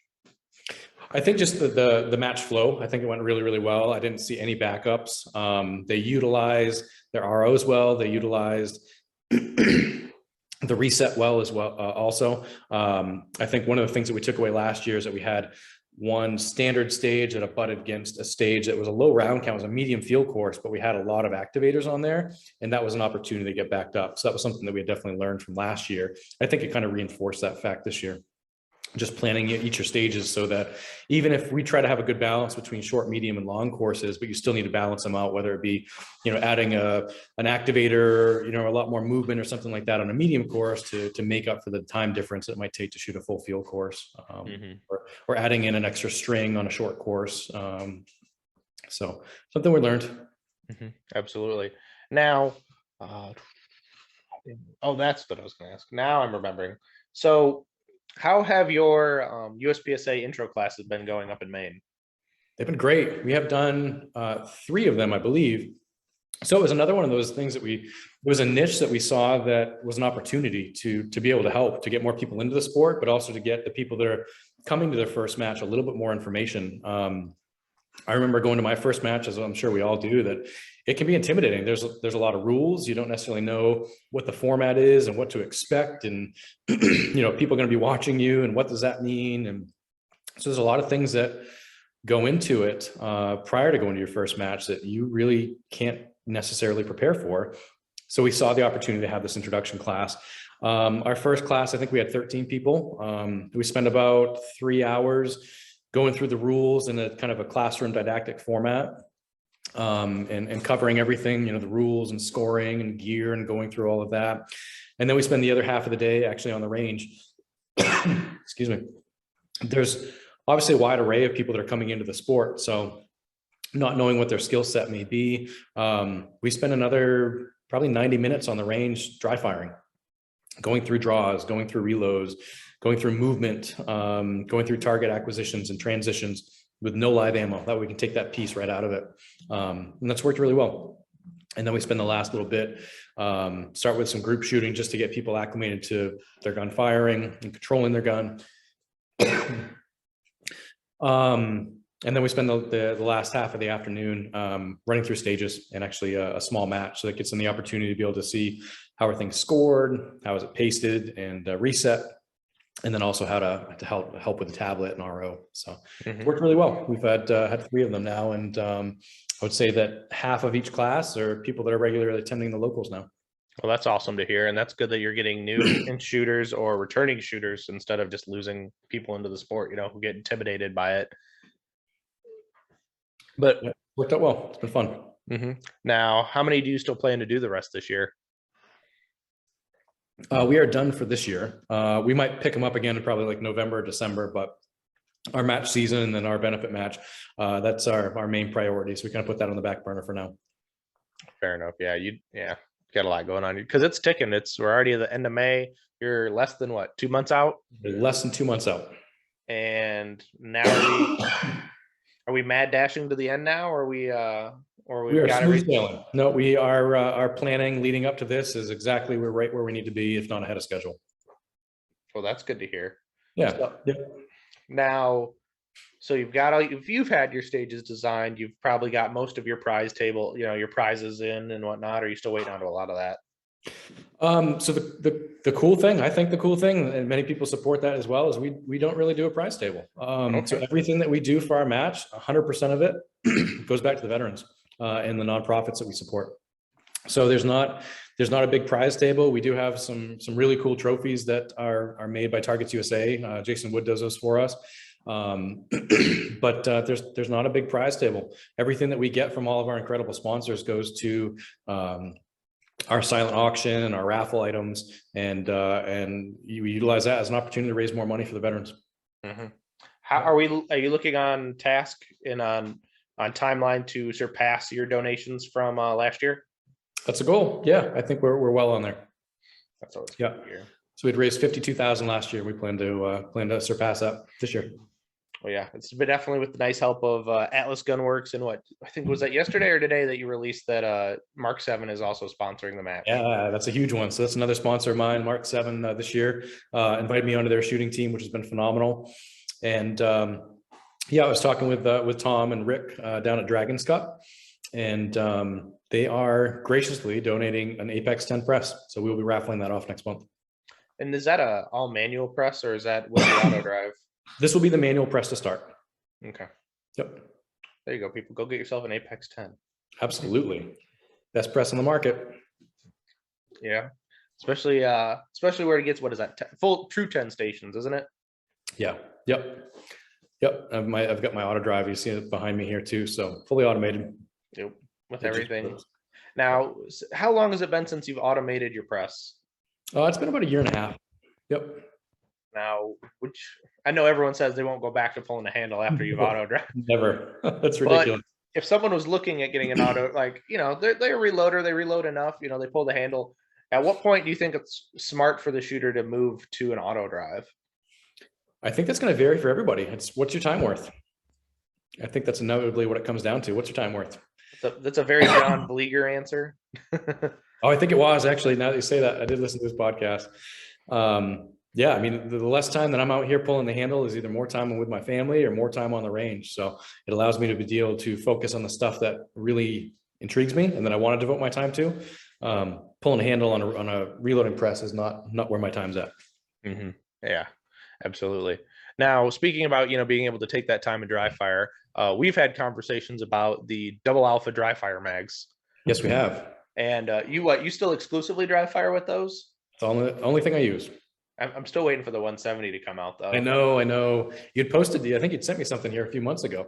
I think just the match flow. I think it went really, really well. I didn't see any backups. They utilized their ROs well. They utilized the reset well as well. Also, I think one of the things that we took away last year is that we had one standard stage that abutted against a stage that was a low round count, it was a medium field course, but we had a lot of activators on there, and that was an opportunity to get backed up. So that was something that we had definitely learned from last year. I think it kind of reinforced that fact this year. Just planning each your stages so that even if we try to have a good balance between short, medium, and long courses, but you still need to balance them out, whether it be, adding an activator, a lot more movement or something like that on a medium course to make up for the time difference it might take to shoot a full field course, or adding in an extra string on a short course. So something we learned. Absolutely. Now, that's what I was going to ask. Now I'm remembering. So, how have your USPSA intro classes been going up in Maine? They've been great. We have done 3 of them, I believe. So it was another one of those things that it was a niche that we saw that was an opportunity to be able to help, to get more people into the sport, but also to get the people that are coming to their first match a little bit more information. I remember going to my first match, as I'm sure we all do, that it can be intimidating. There's a lot of rules. You don't necessarily know what the format is and what to expect. And, people are going to be watching you, and what does that mean? And so there's a lot of things that go into it prior to going to your first match that you really can't necessarily prepare for. So we saw the opportunity to have this introduction class. Our first class, I think we had 13 people. We spent about 3 hours going through the rules in a kind of a classroom didactic format, and covering everything, the rules and scoring and gear and going through all of that. And then we spend the other half of the day actually on the range. Excuse me. There's obviously a wide array of people that are coming into the sport. So not knowing what their skill set may be, we spend another probably 90 minutes on the range dry firing, going through draws, going through reloads, going through movement, going through target acquisitions and transitions with no live ammo. That way we can take that piece right out of it. And that's worked really well. And then we spend the last little bit, start with some group shooting just to get people acclimated to their gun firing and controlling their gun. And then we spend the last half of the afternoon running through stages and actually a small match. So that gets them the opportunity to be able to see how are things scored, how is it pasted and reset, and then also how to help with the tablet and RO. So it worked really well. We've had 3 of them now, and I would say that half of each class are people that are regularly attending the locals now. Well, that's awesome to hear, and that's good that you're getting new shooters or returning shooters instead of just losing people into the sport, who get intimidated by it. But yeah, worked out well. It's been fun. Now, how many do you still plan to do the rest this year? We are done for this year. We might pick them up again in probably like November, December, but our match season and then our benefit match, that's our main priority. So we kind of put that on the back burner for now. Fair enough. Yeah, got a lot going on because it's ticking. We're already at the end of May. You're less than what, 2 months out? Less than 2 months out. And now are we mad dashing to the end now, or we are got smooth sailing? No, we are. Our planning leading up to this is exactly we're right where we need to be, if not ahead of schedule. Well, that's good to hear. Yeah. So, now, so if you've had your stages designed, you've probably got most of your prize table, your prizes in and whatnot. Are you still waiting on a lot of that? So the cool thing, I think the cool thing, and many people support that as well, is we don't really do a prize table. Okay. So everything that we do for our match, 100% of it goes back to the veterans and the nonprofits that we support. So there's not a big prize table. We do have some really cool trophies that are made by Targets USA. Jason Wood does those for us. But there's not a big prize table. Everything that we get from all of our incredible sponsors goes to our silent auction and our raffle items, and we utilize that as an opportunity to raise more money for the veterans. Mm-hmm. Are you looking on task and on timeline to surpass your donations from last year? That's a goal. Yeah, I think we're well on there. That's always good to hear. So we'd raised 52,000 last year. We plan to surpass that this year. Well, yeah, it's been definitely with the nice help of Atlas Gunworks, and what I think was that yesterday or today that you released that Mark 7 is also sponsoring the match. Yeah, that's a huge one. So that's another sponsor of mine, Mark 7, this year, invited me onto their shooting team, which has been phenomenal. And I was talking with Tom and Rick down at Dragon's Cup, and they are graciously donating an Apex 10 press. So we'll be raffling that off next month. And is that a all manual press, or is that with the auto drive? This will be the manual press to start. Okay. Yep. There you go, people. Go get yourself an Apex 10. Absolutely. Best press on the market. Yeah. Especially where it gets, what is that? Full true 10 stations, isn't it? Yeah. Yep. I've got my auto drive. You see it behind me here too. So fully automated. Yep. With everything. Now, how long has it been since you've automated your press? It's been about 1.5 years. Yep. Now, which I know everyone says they won't go back to pulling the handle after you've auto drive. Never. That's ridiculous. But if someone was looking at getting an auto, like, they're a reloader, they reload enough, they pull the handle. At what point do you think it's smart for the shooter to move to an auto drive? I think that's going to vary for everybody. It's what's your time worth? I think that's inevitably what it comes down to. What's your time worth? That's a very John Bleeger answer. Oh, I think it was actually. Now that you say that, I did listen to his podcast. Yeah, I mean, the less time that I'm out here pulling the handle is either more time with my family or more time on the range. So it allows me to be able to focus on the stuff that really intrigues me and that I want to devote my time to. Pulling a handle on a reloading press is not where my time's at. Mm-hmm. Yeah, absolutely. Now, speaking about, being able to take that time and dry fire, we've had conversations about the double alpha dry fire mags. Yes, we have. And you still exclusively dry fire with those? It's the only thing I use. I'm still waiting for the 170 to come out though. I know. You'd posted I think you'd sent me something here a few months ago.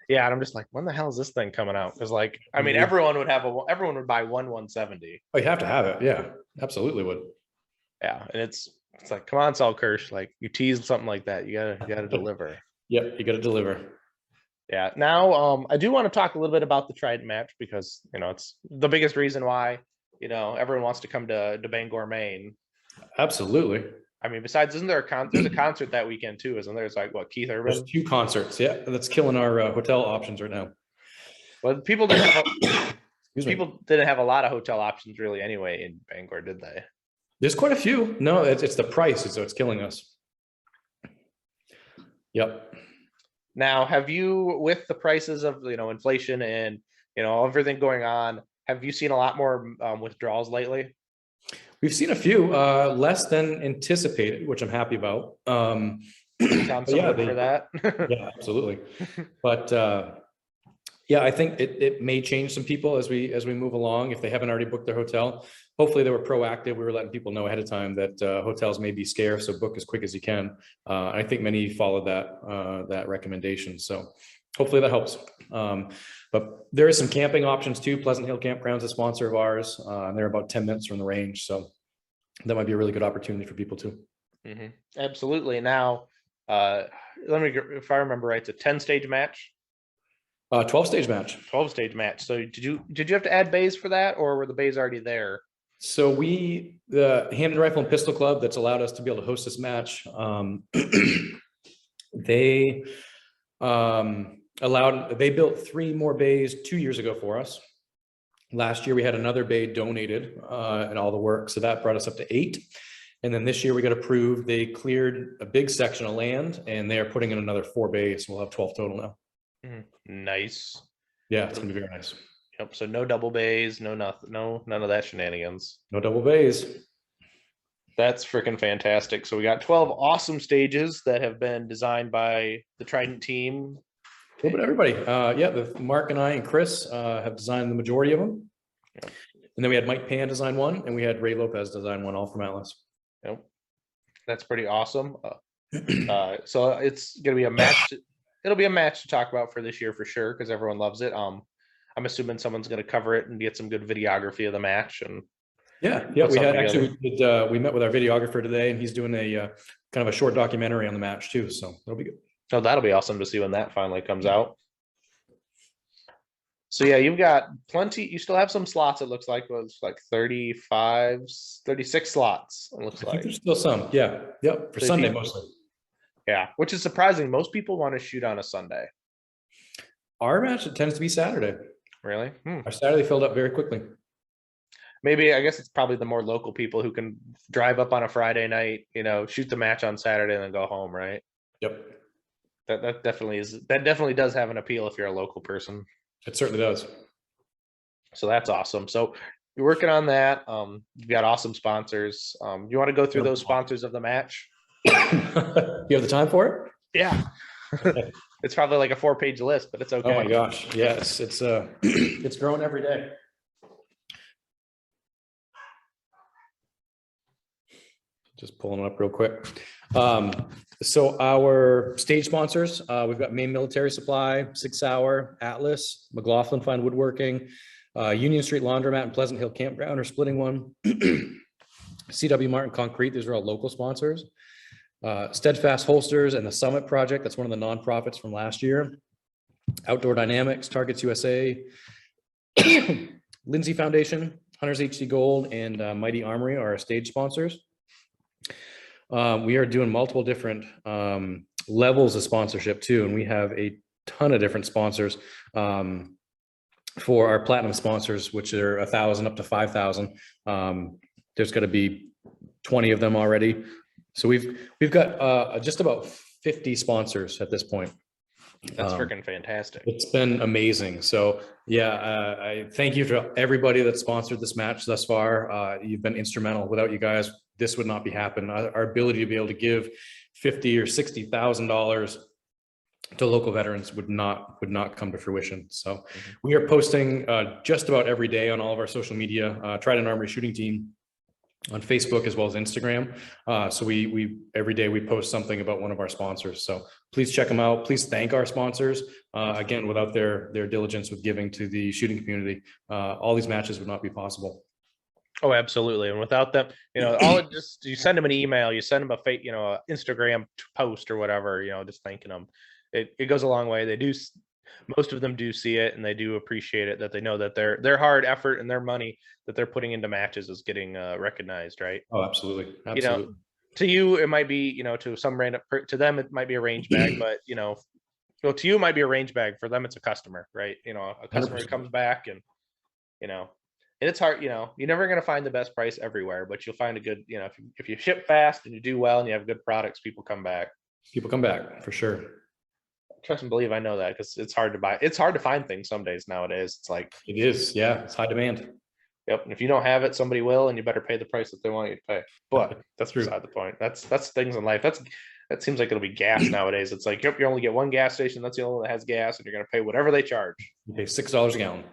Yeah, and I'm just like, when the hell is this thing coming out? Because everyone would buy one 170. Oh, you have to have it. Yeah, absolutely would. Yeah, and it's like, come on, Saul Kirsch, like you teased something like that. You gotta deliver. Yep, you gotta deliver. Yeah. Now, I do want to talk a little bit about the Trident match because it's the biggest reason why everyone wants to come to Bangor, Maine. Absolutely. I mean, besides, isn't there there's a concert that weekend too, isn't there? It's like what, Keith Urban? There's 2 concerts. Yeah, that's killing our hotel options right now. Well, people didn't have a lot of hotel options really anyway in Bangor, did they? There's quite a few. No, it's the price, so it's killing us. Yep. Now, have you, with the prices of inflation and everything going on, have you seen a lot more withdrawals lately? We've seen a few, less than anticipated, which I'm happy about. Sounds so good for that. Yeah, absolutely. But I think it may change some people as we move along if they haven't already booked their hotel. Hopefully they were proactive. We were letting people know ahead of time that hotels may be scarce, so book as quick as you can. I think many followed that recommendation. So hopefully that helps. But there is some camping options too. Pleasant Hill Campground's a sponsor of ours. They're about 10 minutes from the range. So that might be a really good opportunity for people too. Absolutely. Now, if I remember right, it's a 10-stage match. 12-stage match. 12-stage match. So did you have to add bays for that, or were the bays already there? So the Handed Rifle and Pistol Club that's allowed us to be able to host this match, they built 3 more bays 2 years ago for us. Last year we had another bay donated and all the work, so that brought us up to 8. And then this year we got approved. They cleared a big section of land, and they are putting in another 4 bays. We'll have 12 total now. Nice. Yeah, it's gonna be very nice. Yep. So no double bays, no nothing, none of that shenanigans. No double bays. That's freaking fantastic. So we got 12 awesome stages that have been designed by the Trident team. A little bit everybody. Mark and I and Chris have designed the majority of them. Yep. And then we had Mike Pan design one, and we had Ray Lopez design one, all from Atlas. Yep. That's pretty awesome. So it's gonna be a match. It'll be a match to talk about for this year for sure, because everyone loves it. I'm assuming someone's going to cover it and get some good videography of the match. And we met with our videographer today, and he's doing a kind of a short documentary on the match too. So that'll be good. Oh, that'll be awesome to see when that finally comes out. So yeah, you've got plenty. You still have some slots. It looks like it was like 36 slots. It looks I like think there's still some. Yeah. Yep. For Sunday mostly. Yeah, which is surprising. Most people want to shoot on a Sunday. Our match, it tends to be Saturday. Really? Our Saturday filled up very quickly. Maybe, I guess it's probably the more local people who can drive up on a Friday night, shoot the match on Saturday and then go home, right? Yep. That definitely does have an appeal if you're a local person. It certainly does. So that's awesome. So you're working on that. You've got awesome sponsors. You want to go through those sponsors of the match? You have the time for it? Yeah. It's probably like a 4-page list, but it's okay. Oh my gosh. Yes. It's it's growing every day. Just pulling it up real quick. So our stage sponsors, we've got Maine Military Supply, 6 Hour, Atlas, McLaughlin Fine Woodworking, Union Street Laundromat and Pleasant Hill Campground are splitting one. CW Martin Concrete, these are all local sponsors. Steadfast Holsters and the Summit Project, that's one of the nonprofits from last year. Outdoor Dynamics, Targets USA, Lindsay Foundation, Hunters HC Gold, and Mighty Armory are our stage sponsors. We are doing multiple different levels of sponsorship too, and we have a ton of different sponsors for our platinum sponsors, which are 1,000 up to 5,000. There's got to be 20 of them already. So we've got just about 50 sponsors at this point. That's freaking fantastic. It's been amazing. So yeah, I thank you to everybody that sponsored this match thus far. You've been instrumental. Without you guys, this would not be happening. Our ability to be able to give $50,000 or $60,000 to local veterans would not come to fruition. So we are posting just about every day on all of our social media, Trident Armory Shooting Team on Facebook as well as Instagram. So we every day we post something about one of our sponsors. So please check them out. Please thank our sponsors. Again, without their diligence with giving to the shooting community, all these matches would not be possible. Oh, absolutely. And without them, you send them an email, you send them a fake, Instagram post or whatever, just thanking them. It goes a long way. Most of them do see it, and they do appreciate it, that they know that their hard effort and their money that they're putting into matches is getting recognized, right? Oh, absolutely. Absolutely. To you, it might be, to some random, to them, it might be a range bag, but, to you, it might be a range bag. For them, it's a customer, right? A customer 100%. comes back and it's hard, you're never going to find the best price everywhere, but you'll find a good, if you ship fast and you do well and you have good products, people come back. People come back for sure. Trust and believe I know that, because it's hard to buy. It's hard to find things some days nowadays. It's like, it is. Yeah. It's high demand. Yep. And if you don't have it, somebody will, and you better pay the price that they want you to pay. But that's beside the point. That's things in life. That seems like it'll be gas nowadays. It's like, yep, you only get one gas station. That's the only one that has gas, and you're going to pay whatever they charge. You pay $6 a gallon.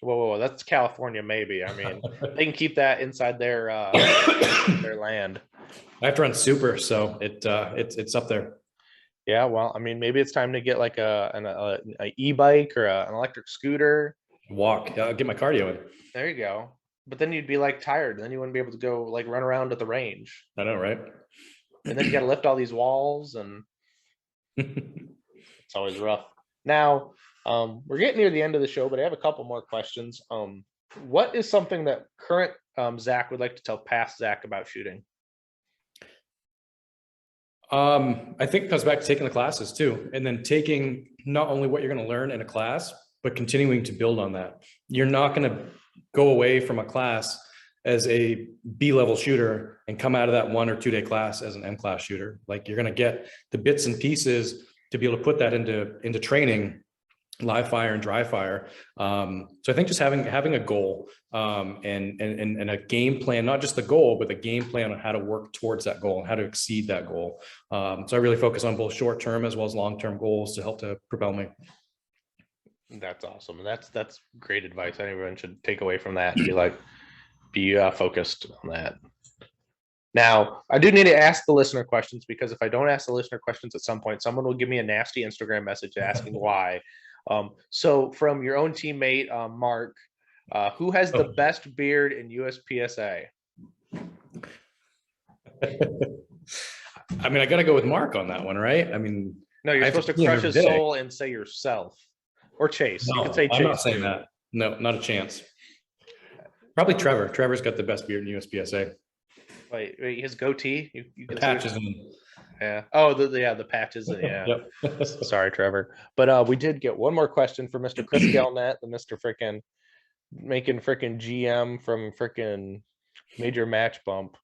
Whoa. That's California. Maybe. I mean, they can keep that inside their land. I have to run super. So it's up there. Yeah, well, I mean, maybe it's time to get like an e-bike or an electric scooter. Walk. Get my cardio in. There you go. but then you'd be like tired, and then you wouldn't be able to go like run around at the range. I know, right? And then you got to lift all these walls, and it's always rough. Now, we're getting near the end of the show, but I have a couple more questions. What is something that current Zac would like to tell past Zac about shooting? I think it comes back to taking the classes too, and then taking not only what you're going to learn in a class, but continuing to build on that. You're not going to go away from a class as a B-level shooter and come out of that 1 or 2 day class as an M-class shooter. Like, you're going to get the bits and pieces to be able to put that into training, live fire and dry fire. So I think just having a goal and a game plan, not just the goal, but the game plan on how to work towards that goal and how to exceed that goal. So I really focus on both short-term as well as long-term goals to help to propel me. That's awesome. That's great advice. Everyone should take away from that and be focused on that. Now, I do need to ask the listener questions, because if I don't ask the listener questions at some point, someone will give me a nasty Instagram message asking why. So from your own teammate, Mark, who has the best beard in USPSA? I mean, I got to go with Mark on that one, right? I mean, no, you're supposed to crush his soul and say yourself, or Chase. No, you could say Chase. I'm not saying too. that. No, not a chance. Probably Trevor. Trevor's got the best beard in USPSA. Wait, his goatee? You the patches in. Yeah. Oh, the patches. Yeah. Yep. Sorry, Trevor. But we did get one more question for Mr. Chris Galnett, the Mr. Frickin' making frickin' GM from frickin' Major Match Bump.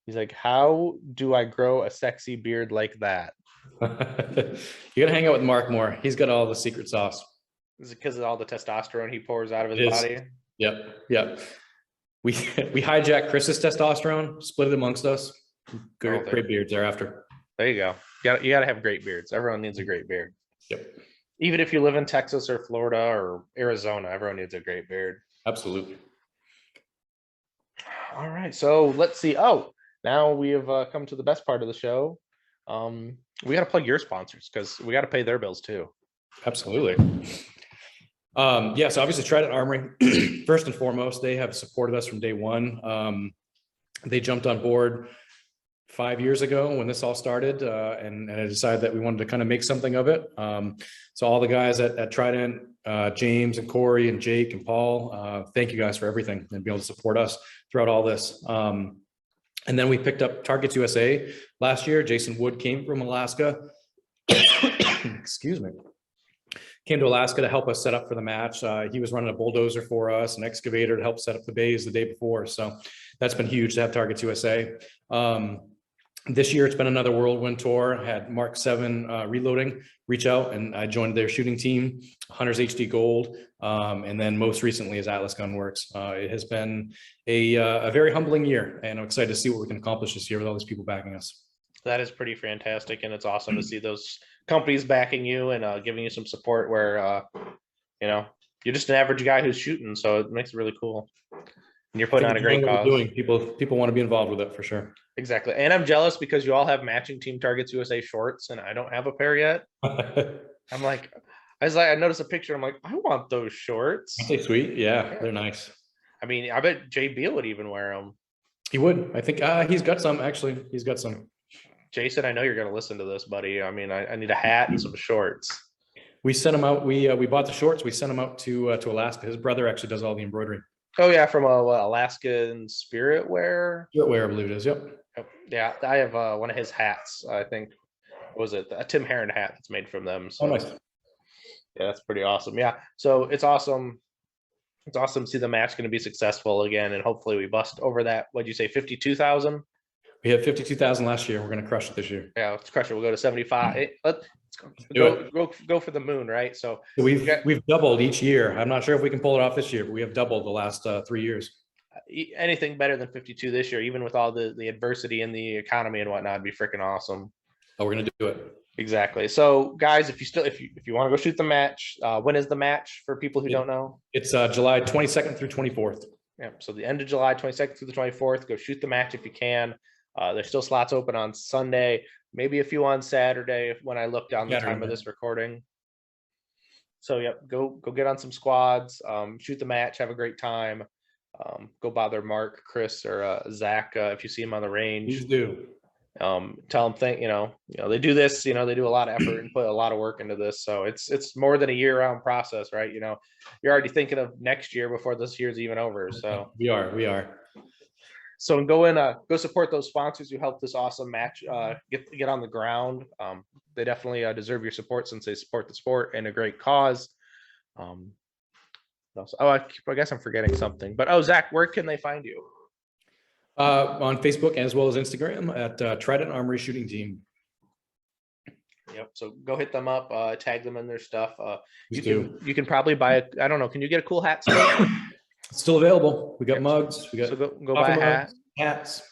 He's like, how do I grow a sexy beard like that? You gotta hang out with Mark more. He's got all the secret sauce. Is it because of all the testosterone he pours out of his body? Yep. We hijacked Chris's testosterone, split it amongst us. Great beards thereafter. There you go. You gotta have great beards. Everyone needs a great beard. Yep. Even if you live in Texas or Florida or Arizona, everyone needs a great beard. Absolutely. All right. So let's see. Oh, now we have come to the best part of the show. We got to plug your sponsors, because we got to pay their bills too. Absolutely. So obviously Trident Armory, first and foremost, they have supported us from day one. They jumped on board 5 years ago when this all started, and I decided that we wanted to kind of make something of it. So all the guys at Trident, James and Corey and Jake and Paul, thank you guys for everything and being able to support us throughout all this. And then we picked up Targets USA last year. Jason Wood came from Alaska. Excuse me. Came to Alaska to help us set up for the match. He was running a bulldozer for us, an excavator to help set up the bays the day before. So that's been huge to have Targets USA. This year, it's been another whirlwind tour. I had Mark 7 Reloading reach out, and I joined their shooting team, Hunters HD Gold. And then most recently is Atlas Gunworks. It has been a very humbling year, and I'm excited to see what we can accomplish this year with all these people backing us. That is pretty fantastic, and it's awesome to see those companies backing you and giving you some support where, you're just an average guy who's shooting, so it makes it really cool. And you're putting on a great cause. People want to be involved with it for sure. Exactly. And I'm jealous because you all have matching Team Targets USA shorts, and I don't have a pair yet. I noticed a picture. I'm like, I want those shorts. Aren't they sweet? Yeah, they're nice. I mean, I bet JB would even wear them. He would. I think he's got some, actually. He's got some. Jason, I know you're going to listen to this, buddy. I mean, I need a hat and some shorts. We sent him out. We bought the shorts. We sent him out to Alaska. His brother actually does all the embroidery. Oh yeah, from Alaskan Spirit Wear. Spirit Wear, I believe it is. Yep. Yeah, I have one of his hats. I think was it a Tim Herron hat that's made from them. So. Oh, nice. Yeah, that's pretty awesome. Yeah, so it's awesome. It's awesome to see the match going to be successful again, and hopefully we bust over that. What'd you say, 52,000? We had 52,000 last year. We're going to crush it this year. Yeah, let's crush it. We'll go to 75. Let's go for the moon, right? So we've doubled each year. I'm not sure if we can pull it off this year, but we have doubled the last 3 years. Anything better than 52 this year, even with all the adversity in the economy and whatnot, would be freaking awesome. Oh, we're going to do it. Exactly. So, guys, if you want to go shoot the match, when is the match for people who don't know? It's July 22nd through 24th. Yeah. So the end of July 22nd through the 24th. Go shoot the match if you can. There's still slots open on Sunday, maybe a few on Saturday when I look down the time of this recording. So, yep, go get on some squads, shoot the match, have a great time. go bother Mark, Chris, or Zach if you see them on the range. Please do. Tell them they do this, they do a lot of effort and put a lot of work into this. So it's more than a year-round process, right? You're already thinking of next year before this year's even over. So we are. So go support those sponsors who helped this awesome match get on the ground. They definitely deserve your support since they support the sport and a great cause. I guess I'm forgetting something, but Zach, where can they find you? On Facebook as well as Instagram at Trident Armory Shooting Team. Yep. So go hit them up, tag them in their stuff. You can probably buy I don't know. Can you get a cool hat still? It's still available. We got mugs. We got go buy a hat. Hats.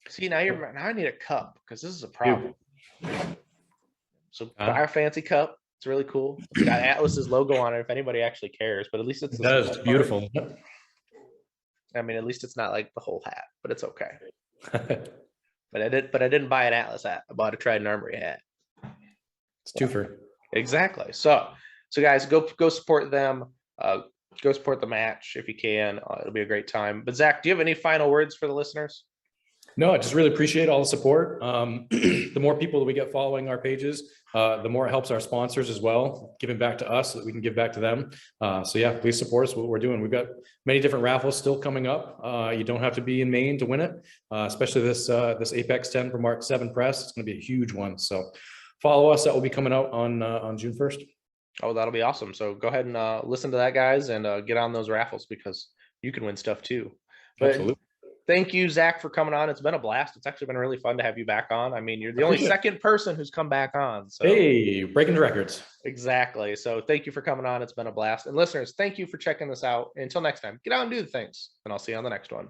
See, now I need a cup because this is a problem. So buy a fancy cup. It's really cool. It's got Atlas's logo on it if anybody actually cares, but at least it's beautiful. I mean, at least it's not like the whole hat, but it's okay. But I didn't buy an Atlas hat. I bought a Trident Armory hat. It's twofer. Exactly. So guys, go support them. Go support the match if you can. It'll be a great time. But Zach, do you have any final words for the listeners? No, I just really appreciate all the support. The more people that we get following our pages, the more it helps our sponsors as well, giving back to us so that we can give back to them. So yeah, please support us, what we're doing. We've got many different raffles still coming up. You don't have to be in Maine to win it, especially this Apex 10 for Mark 7 press. It's going to be a huge one. So follow us. That will be coming out on June 1st. Oh, that'll be awesome. So go ahead and listen to that, guys, and get on those raffles because you can win stuff too. But absolutely. Thank you, Zach, for coming on. It's been a blast. It's actually been really fun to have you back on. I mean, you're the only second person who's come back on. So. Hey, breaking the records. Exactly. So thank you for coming on. It's been a blast. And listeners, thank you for checking this out. Until next time, get out and do the things. And I'll see you on the next one.